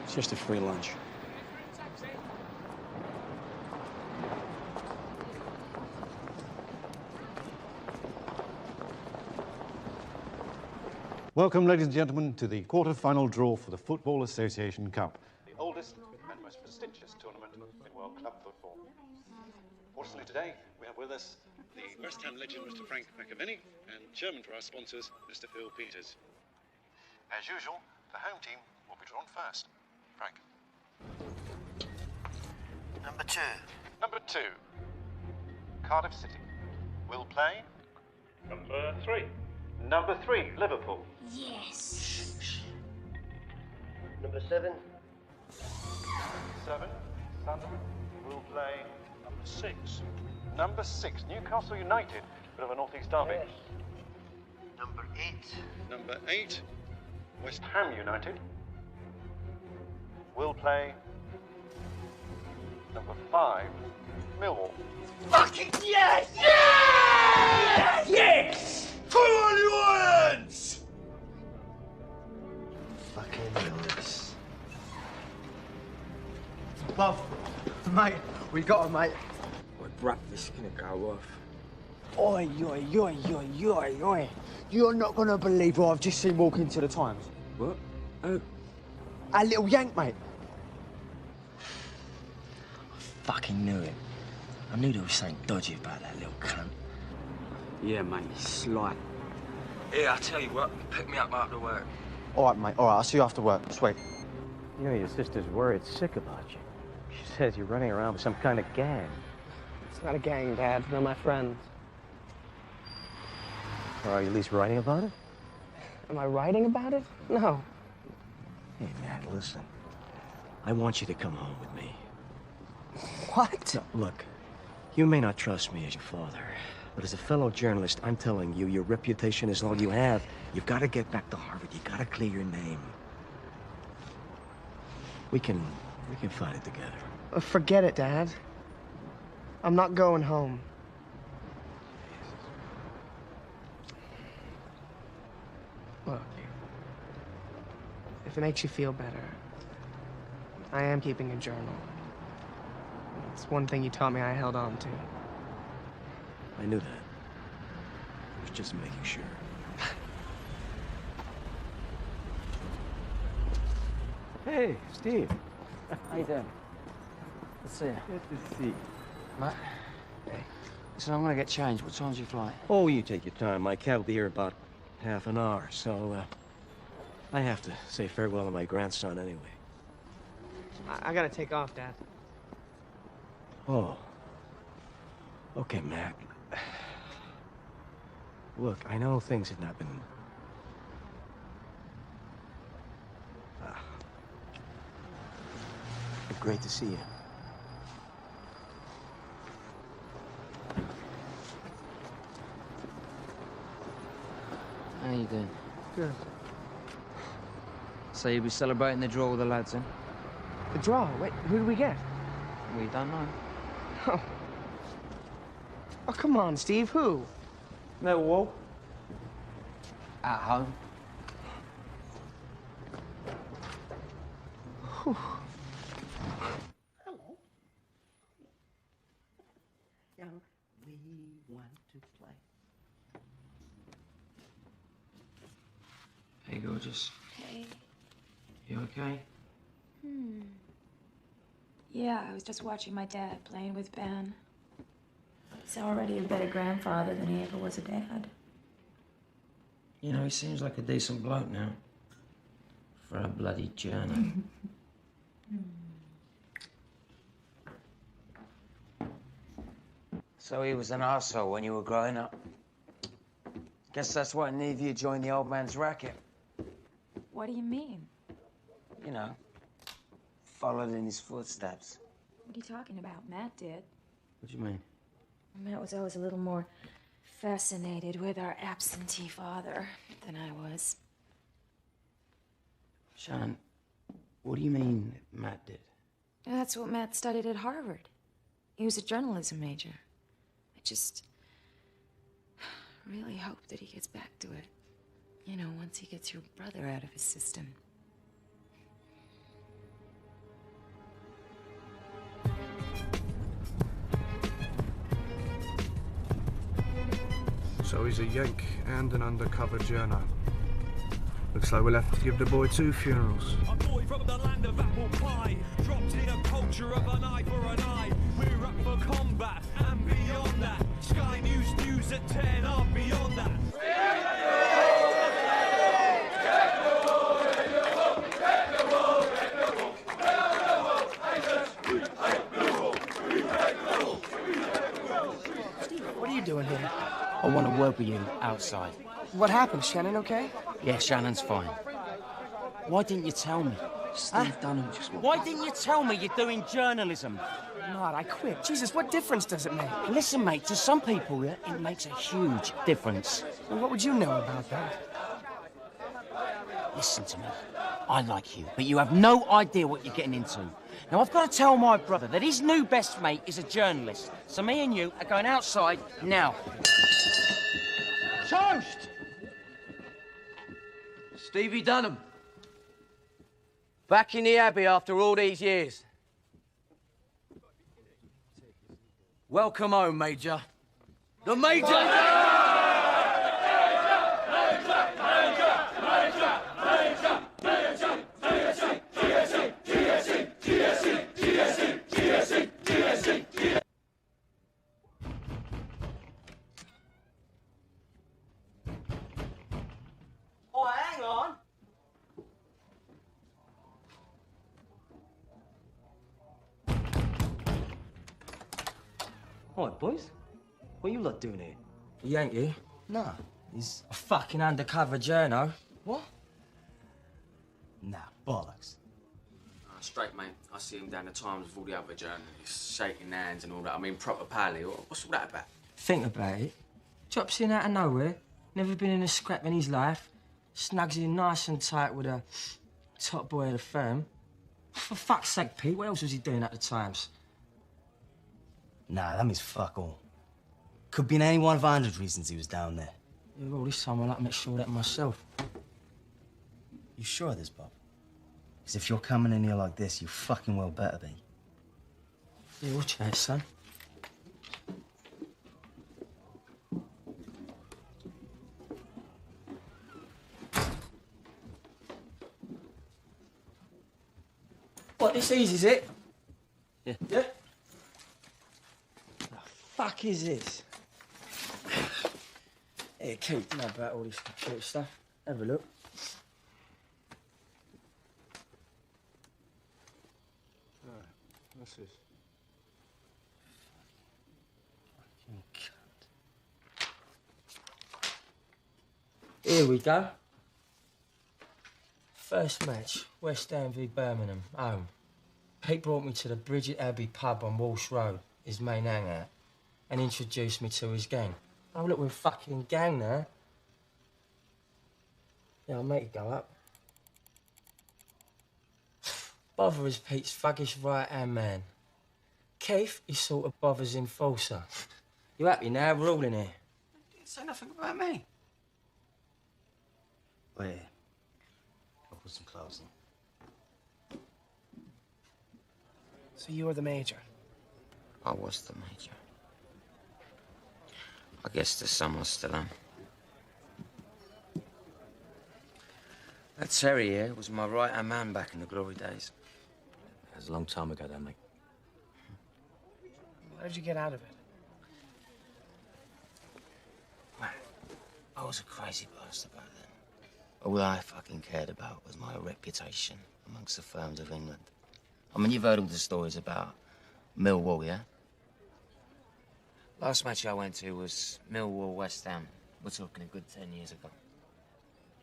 It's just a free lunch. Welcome, ladies and gentlemen, to the quarter-final draw for the Football Association Cup, the oldest and most prestigious tournament in world club football. Fortunately today, we have with us the West Ham legend, Mr. Frank McAvenny, and chairman for our sponsors, Mr. Phil Peters. As usual, the home team will be drawn first. Frank. Number 2. Number 2, Cardiff City. Will play. Number 3. Number 3, Liverpool. Yes. Number 7. 7, Sunderland. Will play number 6. Number 6, Newcastle United. Bit of a North-East derby. Yes. Number 8. Number 8, West Ham United. Will play number 5, Millwall. Fucking yes! Yes! Yes! Come on, you Lions! Fucking Lewis. Love, mate, we got him, mate. My breakfast's gonna go off. Oi, oi, oi, oi, oi, oi. You're not gonna believe what I've just seen walk into the Times. What? Oh. Our little Yank, mate. Fucking knew it. I knew there was something dodgy about that little cunt. Yeah, mate, slight. Yeah, I'll tell you what, pick me up after work. All right, mate, all right, I'll see you after work. Sweet. You know, your sister's worried sick about you. She says you're running around with some kind of gang. It's not a gang, Dad. They're my friends. Or are you at least writing about it? Am I writing about it? No. Hey, Matt, listen. I want you to come home with me. What? No, look, you may not trust me as your father, but as a fellow journalist, I'm telling you, your reputation is all you have. You've got to get back to Harvard. You've got to clear your name. We can fight it together. Forget it, Dad. I'm not going home. Look, if it makes you feel better, I am keeping a journal. It's one thing you taught me I held on to. I knew that. I was just making sure. Hey, Steve. How you doing? Good to see you. Good to see you. Matt? Hey. So I'm gonna get changed. What time's your flight? Oh, you take your time. My cab will be here in about half an hour, so, I have to say farewell to my grandson anyway. I gotta take off, Dad. Oh. Okay, Mac. Look, I know things have not been... Great to see you. How you doing? Good. So you'll be celebrating the draw with the lads, then? The draw? Wait, who do we get? We don't know. Oh. Oh, come on, Steve. Who? Millwall. At home. Whew. Hello. Now, we want to play. Hey, gorgeous. Hey. You okay? Yeah, I was just watching my dad playing with Ben. He's already a better grandfather than he ever was a dad. You know, he seems like a decent bloke now. For a bloody journey. So he was an arsehole when you were growing up. Guess that's why neither of you joined the old man's racket. What do you mean? You know, followed in his footsteps. What are you talking about? Matt did. What do you mean? Matt was always a little more fascinated with our absentee father than I was. Shannon, what do you mean Matt did? That's what Matt studied at Harvard. He was a journalism major. I just really hope that he gets back to it. You know, once he gets your brother out of his system. So he's a Yank and an undercover journo. Looks like we'll have to give the boy 2 funerals. A boy from the land of apple pie, dropped in a culture of an eye for an eye. We're up for combat and beyond that. Sky News at 10 are beyond that. What are you doing here? I want to work with you outside. What happened? Shannon okay? Yeah, Shannon's fine. Why didn't you tell me? Steve Dunham just... Why didn't you tell me you're doing journalism? God, I quit. Jesus, what difference does it make? Listen, mate, to some people, it makes a huge difference. Well, what would you know about that? Listen to me. I like you, but you have no idea what you're getting into. Now, I've got to tell my brother that his new best mate is a journalist. So me and you are going outside now. Toast! Stevie Dunham. Back in the Abbey after all these years. Welcome home, Major. The Major! Oh, hang on. All right, boys. What you lot doing here? He ain't you? Nah. He's a fucking undercover journo. What? Nah, bollocks. Straight, mate. I see him down the Times with all the other journalists, shaking hands and all that. I mean, proper pally. What's all that about? Think about it. Drops in out of nowhere. Never been in a scrap in his life. Snugs in nice and tight with a top boy of the firm. For fuck's sake, Pete, what else was he doing at the Times? Nah, that means fuck all. Could be in any one of 100 reasons he was down there. Yeah, well, this time I'll have to make sure of that myself. You sure of this, Bob? Because if you're coming in here like this, you fucking well better be. Yeah, watch that, son. What, this easy, is it? Yeah. Yeah? The fuck is this? Here, keep know about all this computer stuff. Have a look. What's this? Here we go. First match, West Ham v Birmingham, home. Pete brought me to the Bridget Abbey pub on Walsh Road, his main hangout, and introduced me to his gang. Oh, look, we're a fucking gang now. Yeah, I'll make it go up. Bother is Pete's thuggish right-hand man. Keith is sort of Bother's enforcer. You happy now? We're all in here. Didn't say nothing about me. Wait. I'll put some clothes on. So you were the major? I was the major. I guess there's some I still am. That Terry here was my right-hand man back in the glory days. That was a long time ago, then, mate. How'd you get out of it? Well, I was a crazy bastard back then. All I fucking cared about was my reputation amongst the firms of England. I mean, you've heard all the stories about Millwall, yeah? Last match I went to was Millwall-West Ham. We're talking a good 10 years ago.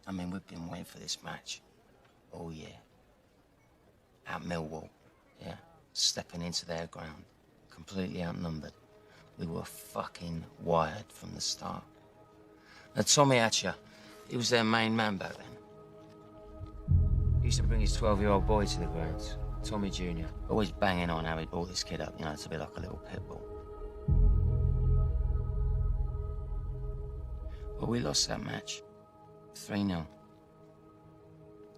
I mean, we've been waiting for this match all year. At Millwall, yeah? Stepping into their ground, completely outnumbered. We were fucking wired from the start. Now, Tommy Hatcher, he was their main man back then. He used to bring his 12-year-old boy to the grounds, Tommy Jr., always banging on how he brought this kid up, you know, to be like a little pit bull. Well, we lost that match, 3-0.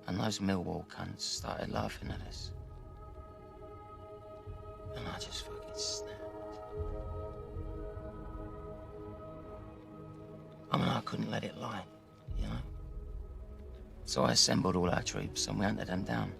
And those Millwall cunts started laughing at us. And I just fucking snapped. I mean, I couldn't let it lie, you know? So I assembled all our troops and we hunted them down.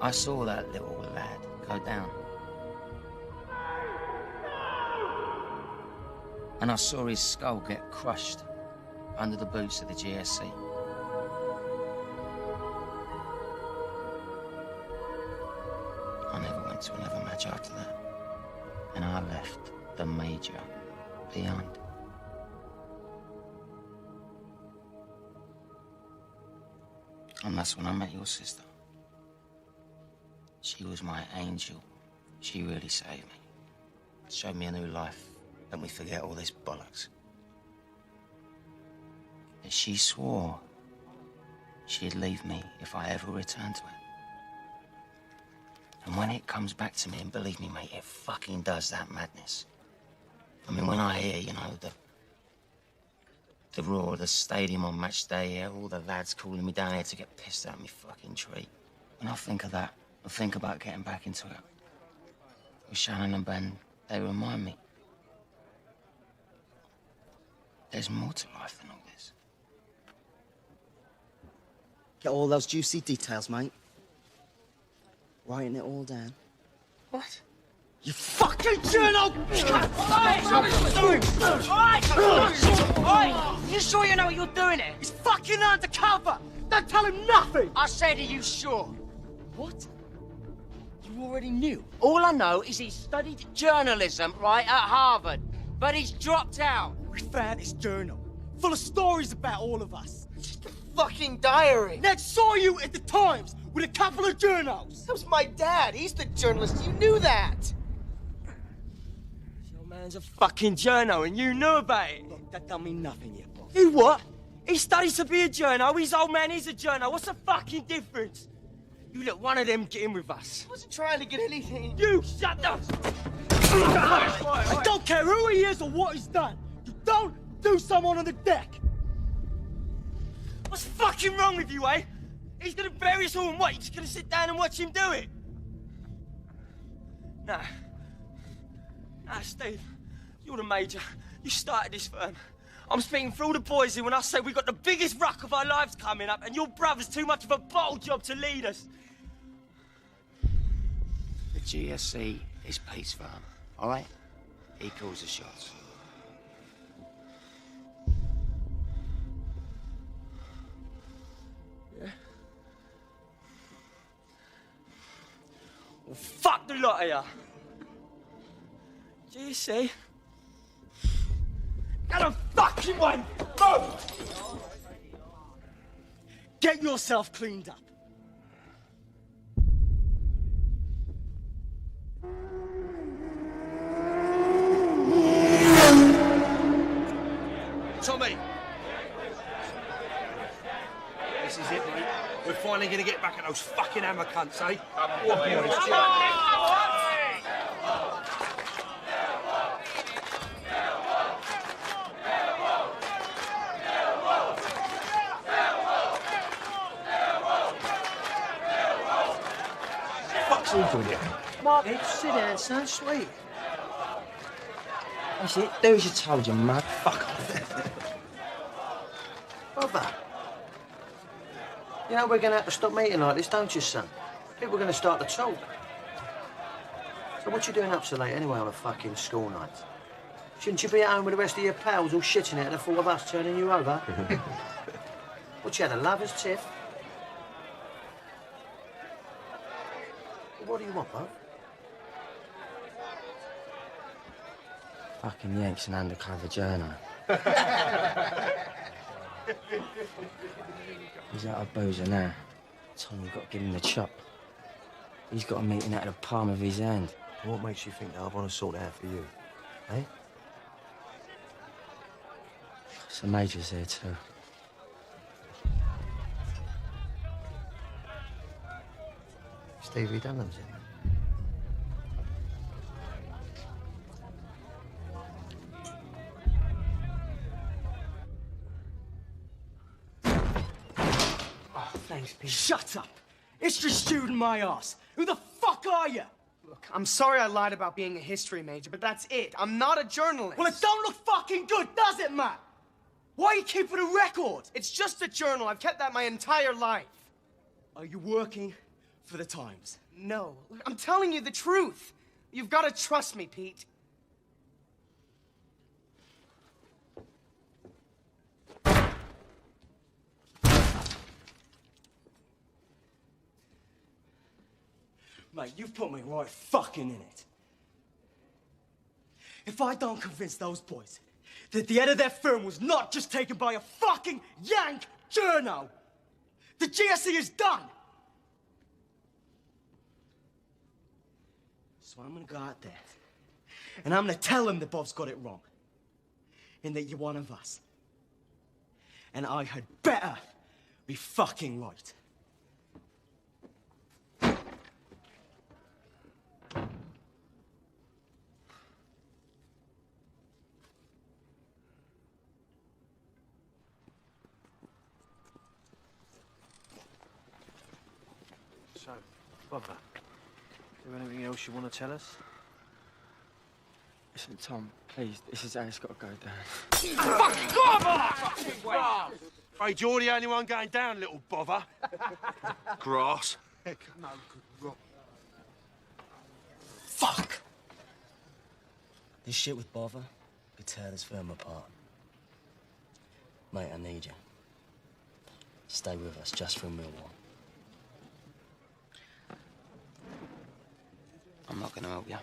I saw that little lad go down. And I saw his skull get crushed under the boots of the GSC. I never went to another match after that. And I left the major behind. And that's when I met your sister. She was my angel. She really saved me. Showed me a new life. Let me forget all this bollocks. But she swore she'd leave me if I ever returned to it. And when it comes back to me, and believe me, mate, it fucking does that madness. I mean, when I hear, you know, the roar of the stadium on match day, yeah, all the lads calling me down here to get pissed at me fucking tree. When I think of that, I think about getting back into it. With Shannon and Ben, they remind me. There's more to life than all this. Get all those juicy details, mate. Writing it all down. What? You fucking journal! You sure you know what you're doing here? He's fucking undercover! Don't tell him nothing! I said, are you sure? What? You already knew? All I know is he studied journalism, right, at Harvard. But he's dropped out. We found his journal, full of stories about all of us. fucking diary. Ned saw you at the Times with a couple of journals. That was my dad. He's the journalist. You knew that. Your man's a fucking journo and you knew about it. Look, that don't mean nothing yet, boss. He what? He studies to be a journo. His old man is a journo. What's the fucking difference? You let one of them get in with us. I wasn't trying to get anything. You shut up! I don't care who he is or what he's done. You don't do someone on the deck. What's fucking wrong with you, eh? He's gonna bury us all and what? You're just gonna sit down and watch him do it? Nah. Nah, Steve. You're the major. You started this firm. I'm speaking for all the boys here when I say we got the biggest ruck of our lives coming up and your brother's too much of a bottle job to lead us. The GSC is Pete's firm, all right? He calls the shots. Yeah? Well, fuck the lot of you. GSC? Get a fucking one! Move! Get yourself cleaned up. Tommy! This is it, mate. We're finally gonna get back at those fucking hammer cunts, eh? Walk me on this chair. Mark, sit down, son. Sweet. That's it. Do as you told you, mug. Fuck off. Brother. You know we're going to have to stop meeting like this, don't you, son? People are going to start to talk. So what you doing up so late anyway on a fucking school night? Shouldn't you be at home with the rest of your pals all shitting it at the thought of us turning you over? What, you had a lover's tiff? What do you want, bud? Fucking Yank's an undercover journo. He's out of boozer now. Tommy got to give him the chop. He's got a meeting out of the palm of his hand. What makes you think that I want to sort it out for you? Eh? The Major's there too. Stevie Dunham's in. Oh, thanks, Pete. Shut up! It's just shooting my ass. Who the fuck are you? Look, I'm sorry I lied about being a history major, but that's it. I'm not a journalist. Well, it don't look fucking good, does it, Matt? Why are you keeping a record? It's just a journal. I've kept that my entire life. Are you working for the Times? No. Look, I'm telling you the truth. You've got to trust me, Pete. Mate, you've put me right fucking in it. If I don't convince those boys that the head of their firm was not just taken by a fucking Yank journo, the GSE is done. So I'm gonna go out there, and I'm gonna tell them that Bob's got it wrong, and that you're one of us. And I had better be fucking right. So, Bobber, is there anything else you want to tell us? Listen, Tom, please, this is how it's got to go down. Fucking God! Afraid you're the only one going down, little bother. Grass. No good rock. Fuck! This shit with Bother could tear this firm apart. Mate, I need you. Stay with us just for a Millwall. I'm not gonna help you.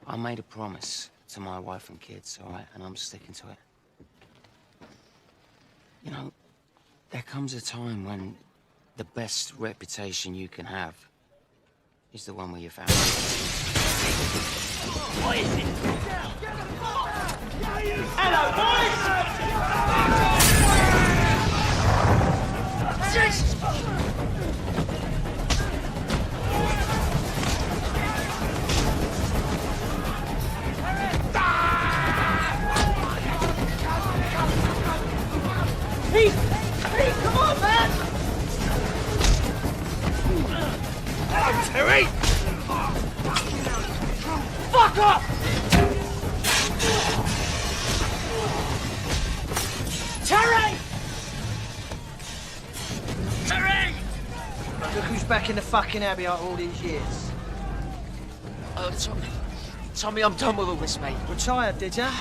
I made a promise to my wife and kids, all right? And I'm sticking to it. You know, There comes a time when the best reputation you can have is the one where you found. What is it? Hello, boys! Jesus! Hey, come on, man! Hello, Terry! Fuck off! Terry! Terry! Look who's back in the fucking abbey after all these years. Tommy, I'm done with all this, mate. Retired, did ya?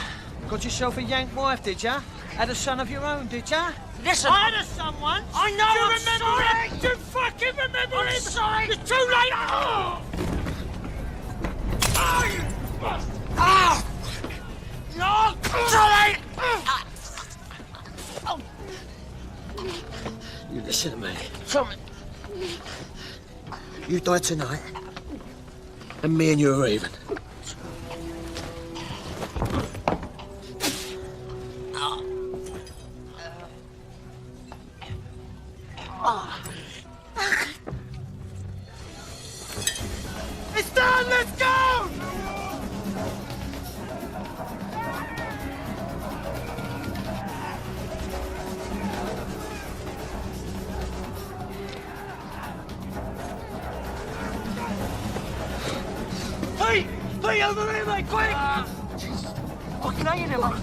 Got yourself a yank wife, did ya? Had a son of your own, did ya? Listen! I had a son once! I know, Do you I'm remember sorry. him? Do you fucking remember him? sorry. It's too late! Oh! You bastard! Ah! No! Sorry! You listen to me. Tommy. You die tonight, and me and you are even. It's done! Let's go! Hey! Hey, over here, mate! Quick! Fucking hate him, mate!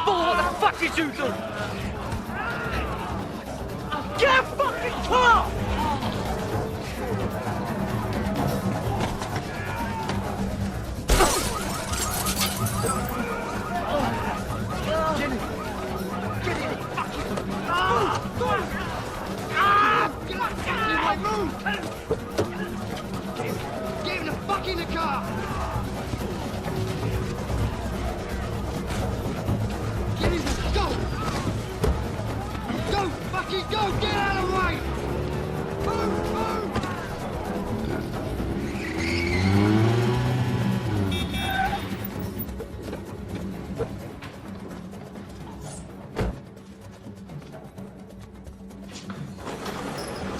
What the fuck did you do? Get a fucking car! Get him the fuck in the car! Get him the... Go! Go! Fucking go! Get out of the way! Move! Move!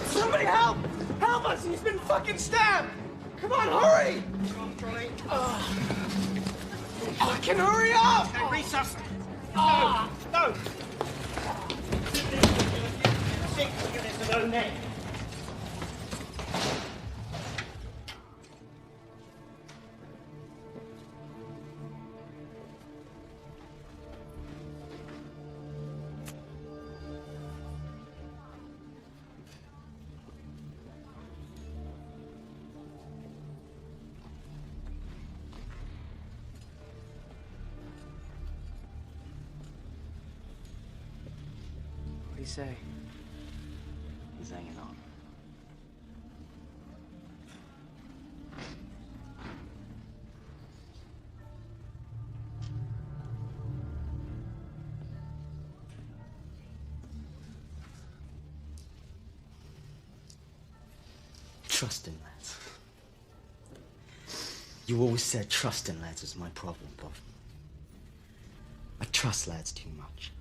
Somebody help! Help us! He's been fucking stabbed! Come on, hurry! Fucking hurry up! Hey, resus! Oh, no! 6 units of own name. What do you say? He's hanging on. Trust in lads. You always said trust in lads was my problem, Bob. I trust lads too much.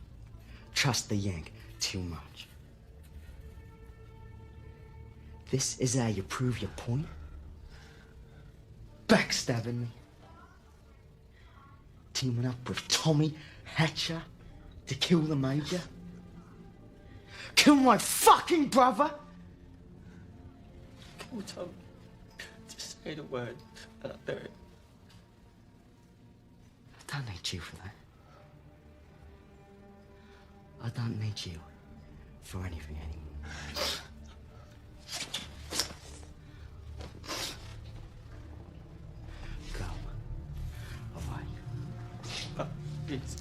Trust the Yank too much. This is how you prove your point? Backstabbing me. Teaming up with Tommy Hatcher to kill the Major. Kill my fucking brother! Come on, Tom. Just say the word, and I'll do it. I don't need you for that. I don't need you for anything anymore. Go. Away. Yes.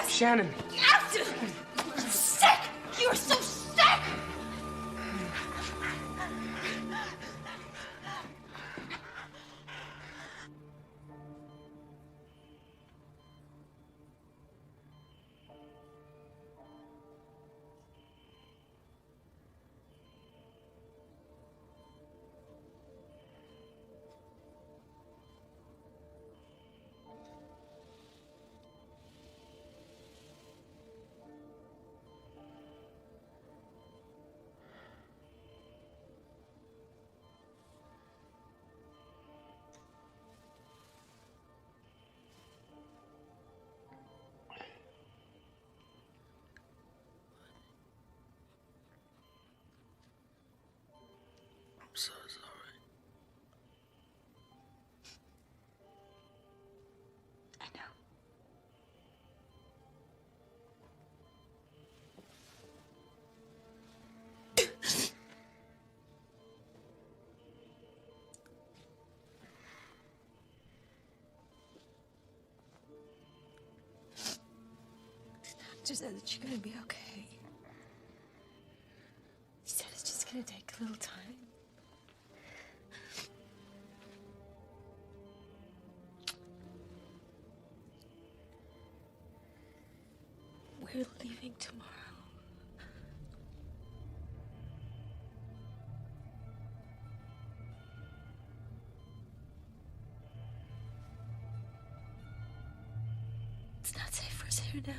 Shannon. You're sick! You're so sick! I'm so sorry. I know. The doctor said that you're gonna be okay. He said it's just gonna take a little time. We're leaving tomorrow. It's not safe for us here now.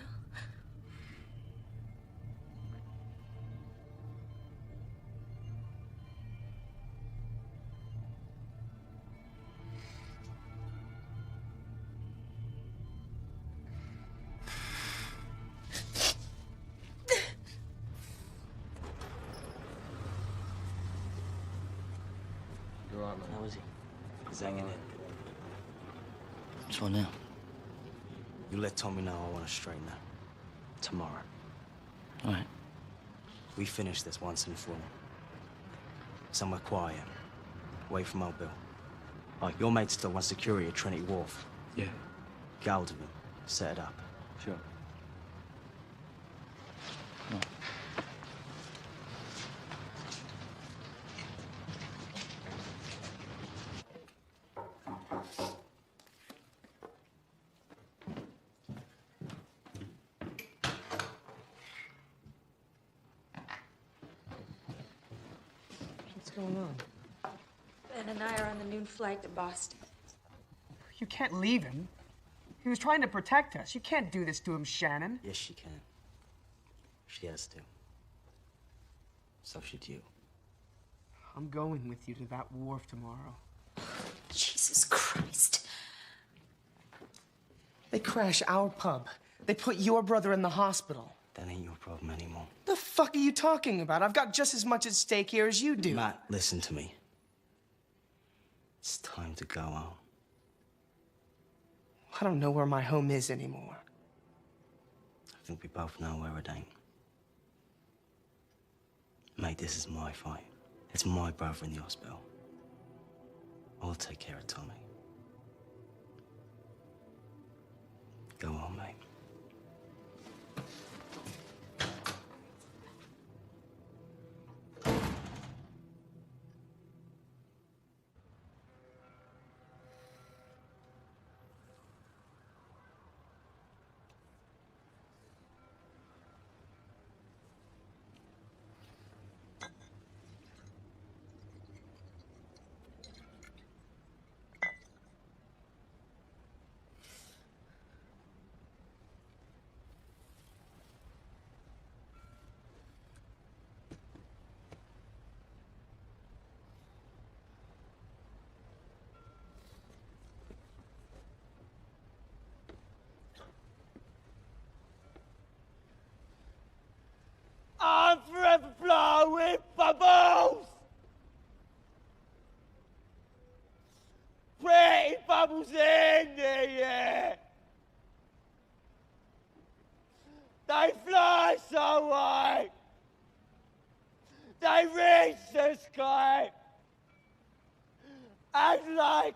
You're right, man. How is he? He's hanging in. So now? You let Tommy know I want to straighten out. Tomorrow. All right. We finish this once and for all. Somewhere quiet. Away from Mobile. Oh, your mate still wants security at Trinity Wharf. Yeah. Get hold of him. Set it up. Sure. What's going on? Ben and I are on the noon flight to Boston. You can't leave him. He was trying to protect us. You can't do this to him, Shannon. Yes, she can. She has to. So should you. I'm going with you to that wharf tomorrow. Jesus Christ. They crash our pub. They put your brother in the hospital. That ain't your problem anymore. The fuck are you talking about? I've got just as much at stake here as you do. Matt, listen to me. It's time to go home. I don't know where my home is anymore. I think we both know where it ain't. Mate, this is my fight. It's my brother in the hospital. I'll take care of Tommy. Go on, mate. I'm forever blowing with bubbles! Pretty bubbles in the air! They fly so high! They reach the sky! And like...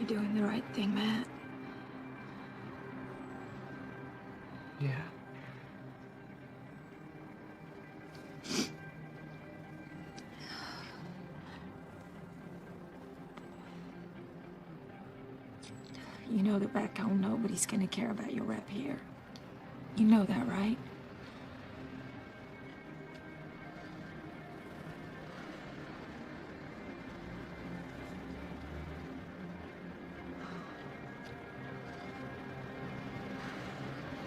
You're doing the right thing, Matt. Yeah. You know that back home nobody's gonna care about your rep here. You know that, right?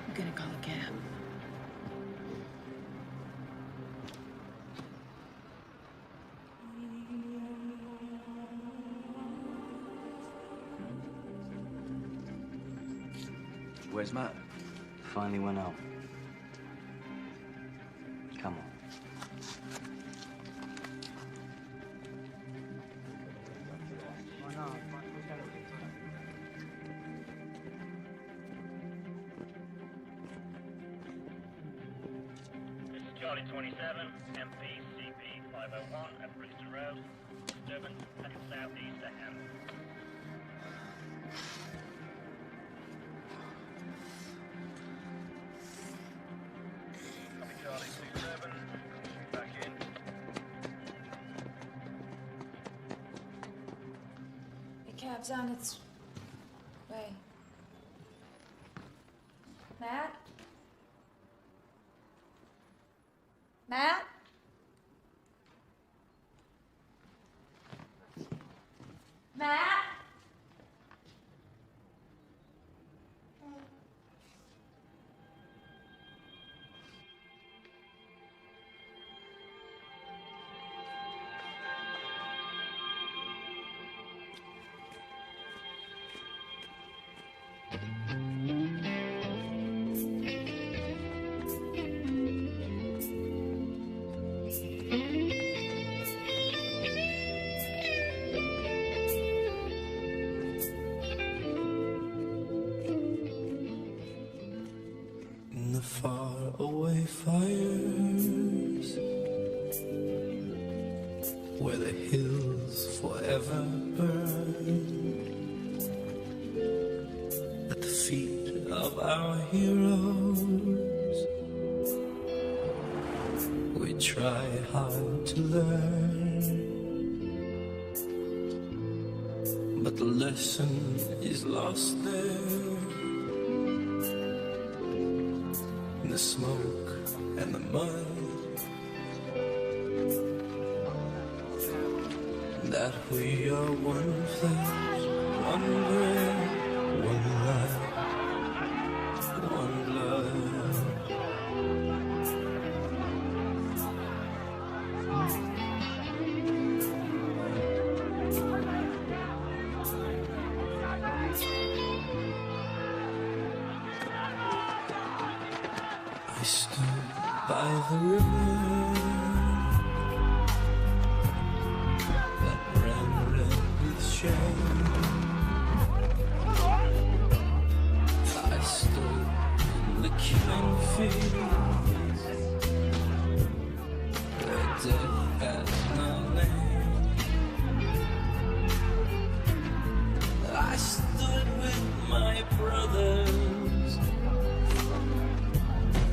I'm gonna call a cab. Where's Matt? Finally went out. Come on. This is Charlie 27, MPCP 501 at Bristol Road. Disturbance heading southeast to Ham. Copy Charlie 27, back in. The cab's on its way. Matt? Matt? Matt? In the far away fires, where the hills forever burn, at the feet of our heroes, we try hard to learn, but the lesson is lost there. The smoke and the mud, that we are one flesh, one breath, one life, one blood. I stood by the river that ran red with shame. I stood in the killing fields where death had no name. I stood with my brothers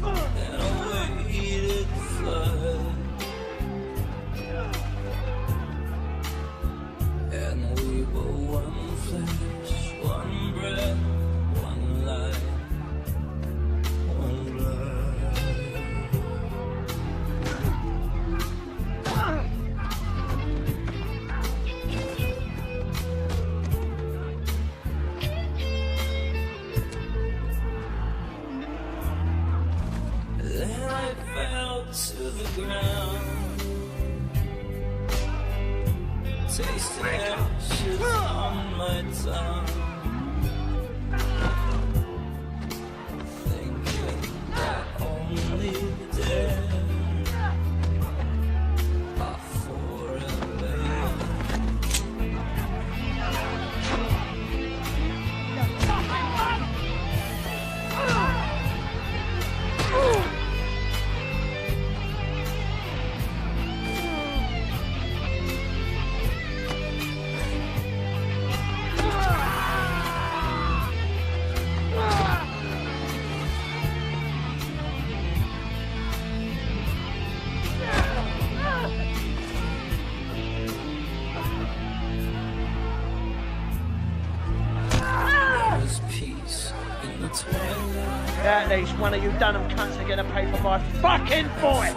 and awaited flood, and we were one flesh, one breath, one life, one blood. Then I fell to the ground, tasting ashes on my tongue, thinking that only the dead are forever young. At least one of you Dunham cunts are gonna pay for my fucking boy!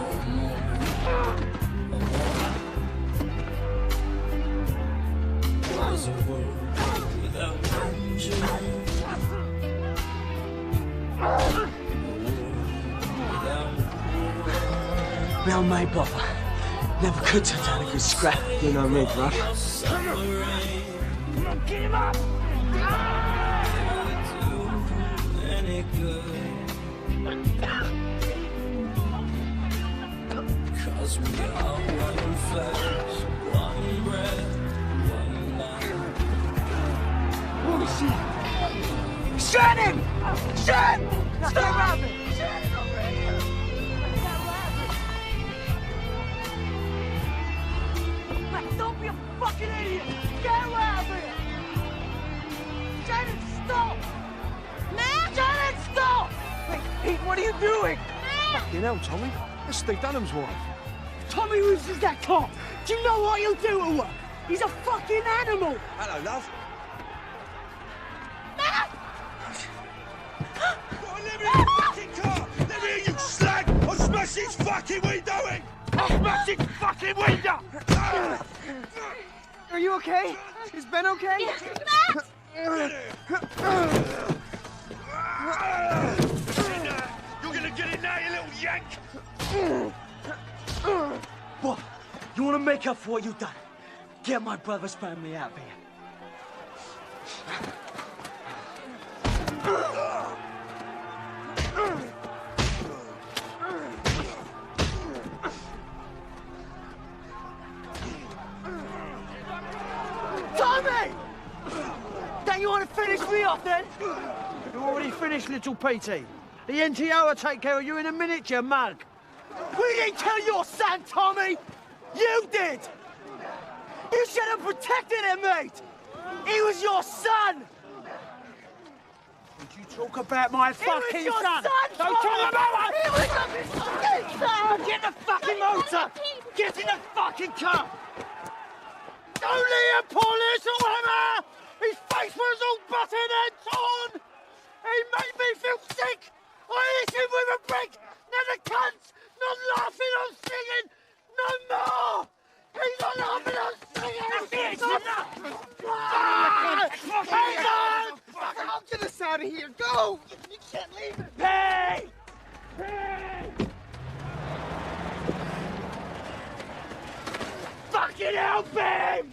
Well, mate, brother. Never could turn down a good scrap. You know me, bro. Get him up! Cause we are one flesh, one breath, one life. Holy shit! Shannon! Shannon! Stay around me! Shannon, over here! Like, don't be a fucking idiot! Get away out of here! Shannon, stop! Man! Shannon, stop! Hey, Pete, what are you doing? Fucking hell, Tommy. That's Steve Dunham's wife. Tommy loses that car. Do you know what he'll do to her? He's a fucking animal. Hello, love. Let me in the fucking car! Let me in, you slag! I'll smash his fucking window in! I'll smash his fucking window! Are you okay? Is Ben okay? You're gonna get it now, you little yank! What? You want to make up for what you've done? Get my brother's family out of here. Tommy! Don't you want to finish me off then? You already finished, little Petey. The NTO will take care of you in a minute, you mug. We didn't kill your son, Tommy! You did! You should have protected him, mate! He was your son! Did you talk about my fucking your son? son, Don't Tommy! talk about my... He was my fucking son! Get in the fucking motor! Get in the fucking car! Only a police hammer! His face was all buttered and torn! He made me feel sick! I hit him with a brick! Now the cunt's not laughing or singing no more! He's not laughing or singing! It's enough! Hang on! I'll get us out of here. Go! You can't leave him. Hey! Hey! Fucking help him!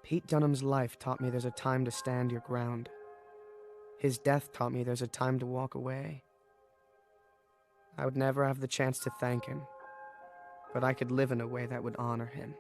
Pete Dunham's life taught me there's a time to stand your ground. His death taught me there's a time to walk away. I would never have the chance to thank him, but I could live in a way that would honor him.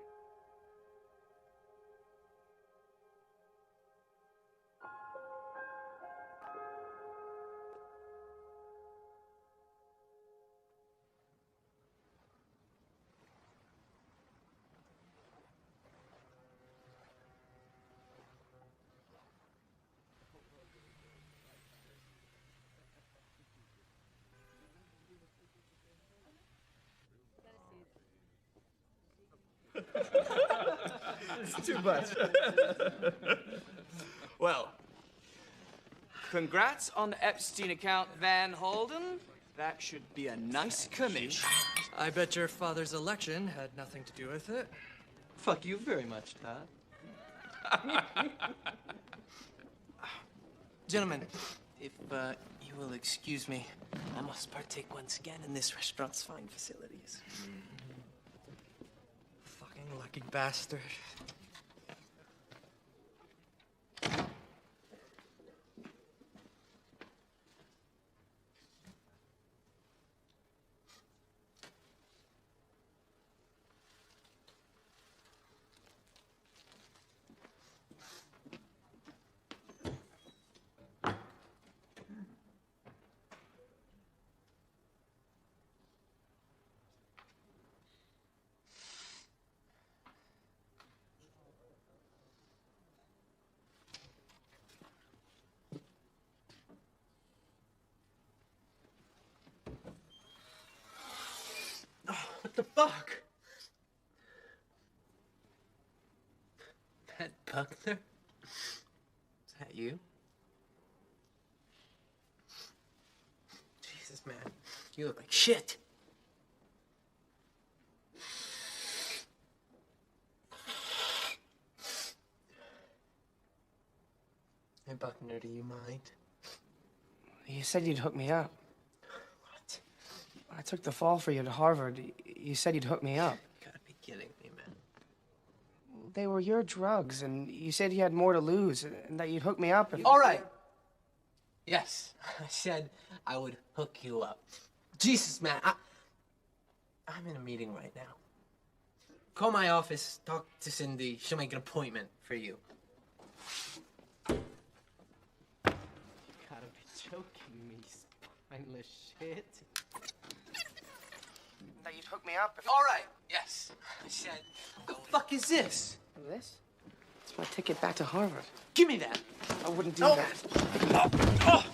It's too much. Well, congrats on the Epstein account, Van Holden. That should be a nice commission. I bet your father's election had nothing to do with it. Fuck you very much, Todd. Gentlemen, if you will excuse me, I must partake once again in this restaurant's fine facilities. Fucking lucky bastard. What the fuck? That Buckner? Is that you? Jesus, man. You look like shit. Hey, Buckner, do you mind? You said you'd hook me up. What? I took the fall for you to Harvard. You said you'd hook me up. You gotta be kidding me, man. They were your drugs, and you said you had more to lose, and that you'd hook me up if... All right. Yes, I said I would hook you up. Jesus, man, I'm in a meeting right now. Call my office, talk to Cindy. She'll make an appointment for you. You gotta be joking me, spineless shit. That you'd hook me up if... All right, yes. I said... What the fuck is this? This? It's my ticket back to Harvard. Give me that. I wouldn't do that. Oh.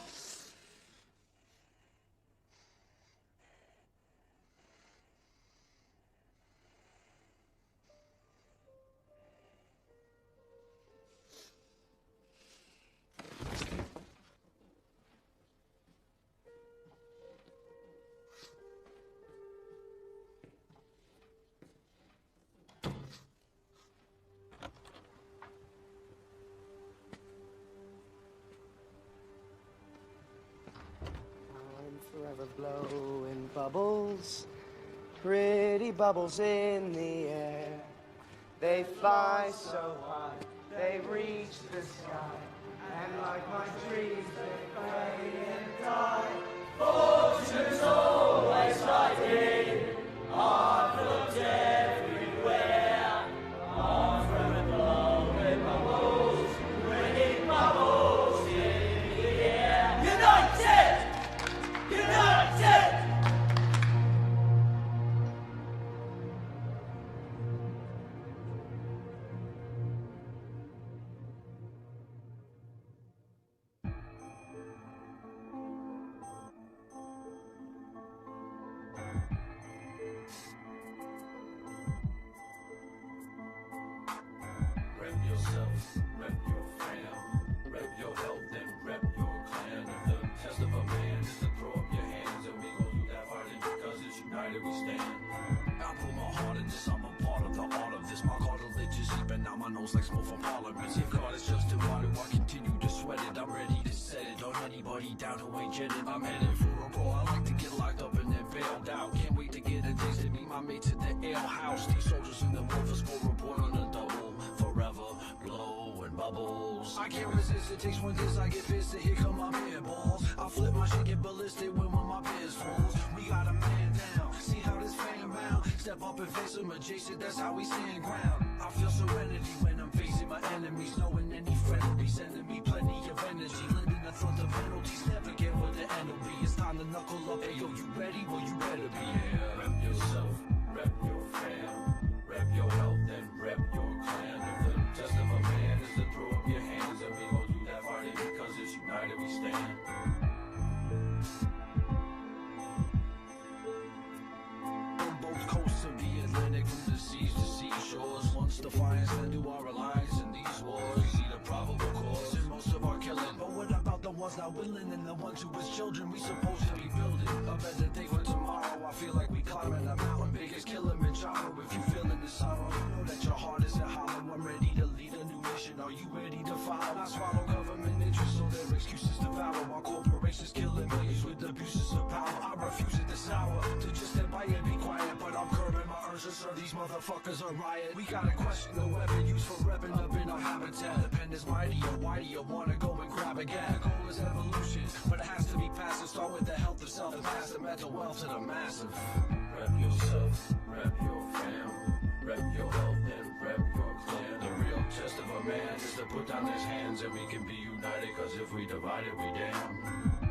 Forever blowing bubbles, pretty bubbles in the air. They fly so high, they reach the sky, and like my dreams, they fade and die. Fortune's always fighting, I've looked everywhere. I'm forever blowing bubbles, pretty bubbles in the air. United! United! Rep yourself, rep your fam, rep your health and rep your clan. The test of a man is to throw up your hands, and we gon' do that fighting because it's united we stand. I put my heart in this, I'm a part of the art of this. My cartilage is seeping out my nose like smoke from parliaments. If God is just why do I continue to sweat it? I'm ready to set it on anybody down who ain't jetted. I'm headed for a brawl, I like to get locked up and then bailed out. Can't wait to get a taste to meet my mates at the ale house. These soldiers in the war for score report on a double. Forever blowing bubbles. I can't resist, it takes one diss, I get pissed, and here come my man balls. I flip my shit, get ballistic when one of my pants falls. We got a man down, see how this fan bound. Step up and face him adjacent, that's how we stand ground. I feel serenity when I'm facing my enemies, knowing any friend will be sending me plenty of energy. Lending a front of penalties, never get what the end will be. It's time to knuckle up, hey yo, you ready? Well, you better be. Yeah, rep yourself, rep your fam, rep your health and rep your clan. If the test of a man is to throw up your hands, and we gon' do that fighting because it's united we stand. On both coasts of the Atlantic, from the seas to seashores, one force defiance led to our alliance in these wars. We see the probable cause in most of our killing. But what about the ones not willing and the ones who as children we supposed to be building a better day for tomorrow? I feel like we climbing a mountain big as Kilimanjaro. If you feeling the sorrow, you know that your heart isn't hollow. I'm ready to lead a new mission. Are you ready to follow? I swallow government interests so their excuses devour. While corporations killing millions with abuses of power, I refuse at this hour to just stand by and be quiet. But I'm curbing my urge to serve these motherfuckers a riot. We gotta question the weapon used for repping up in our habitat. The pen is mighty, or why do you wanna go and grab again? The goal is evolution, but it has to be passive. Start with the health of self and pass the mental wealth to the massive. Rep yourself, rep your fam, rep your health and rep your clan. The real test of a man is to put down his hands and we can be united, cause if we divide it, we damn.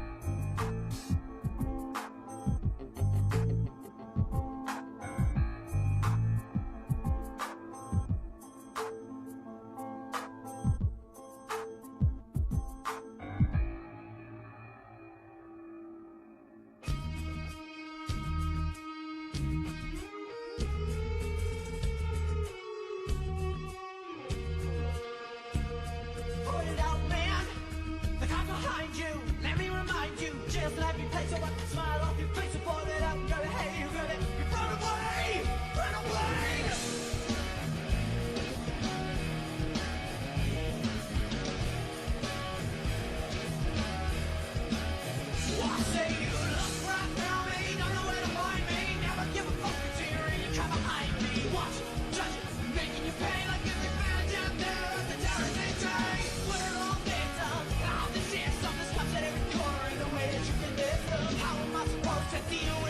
Deal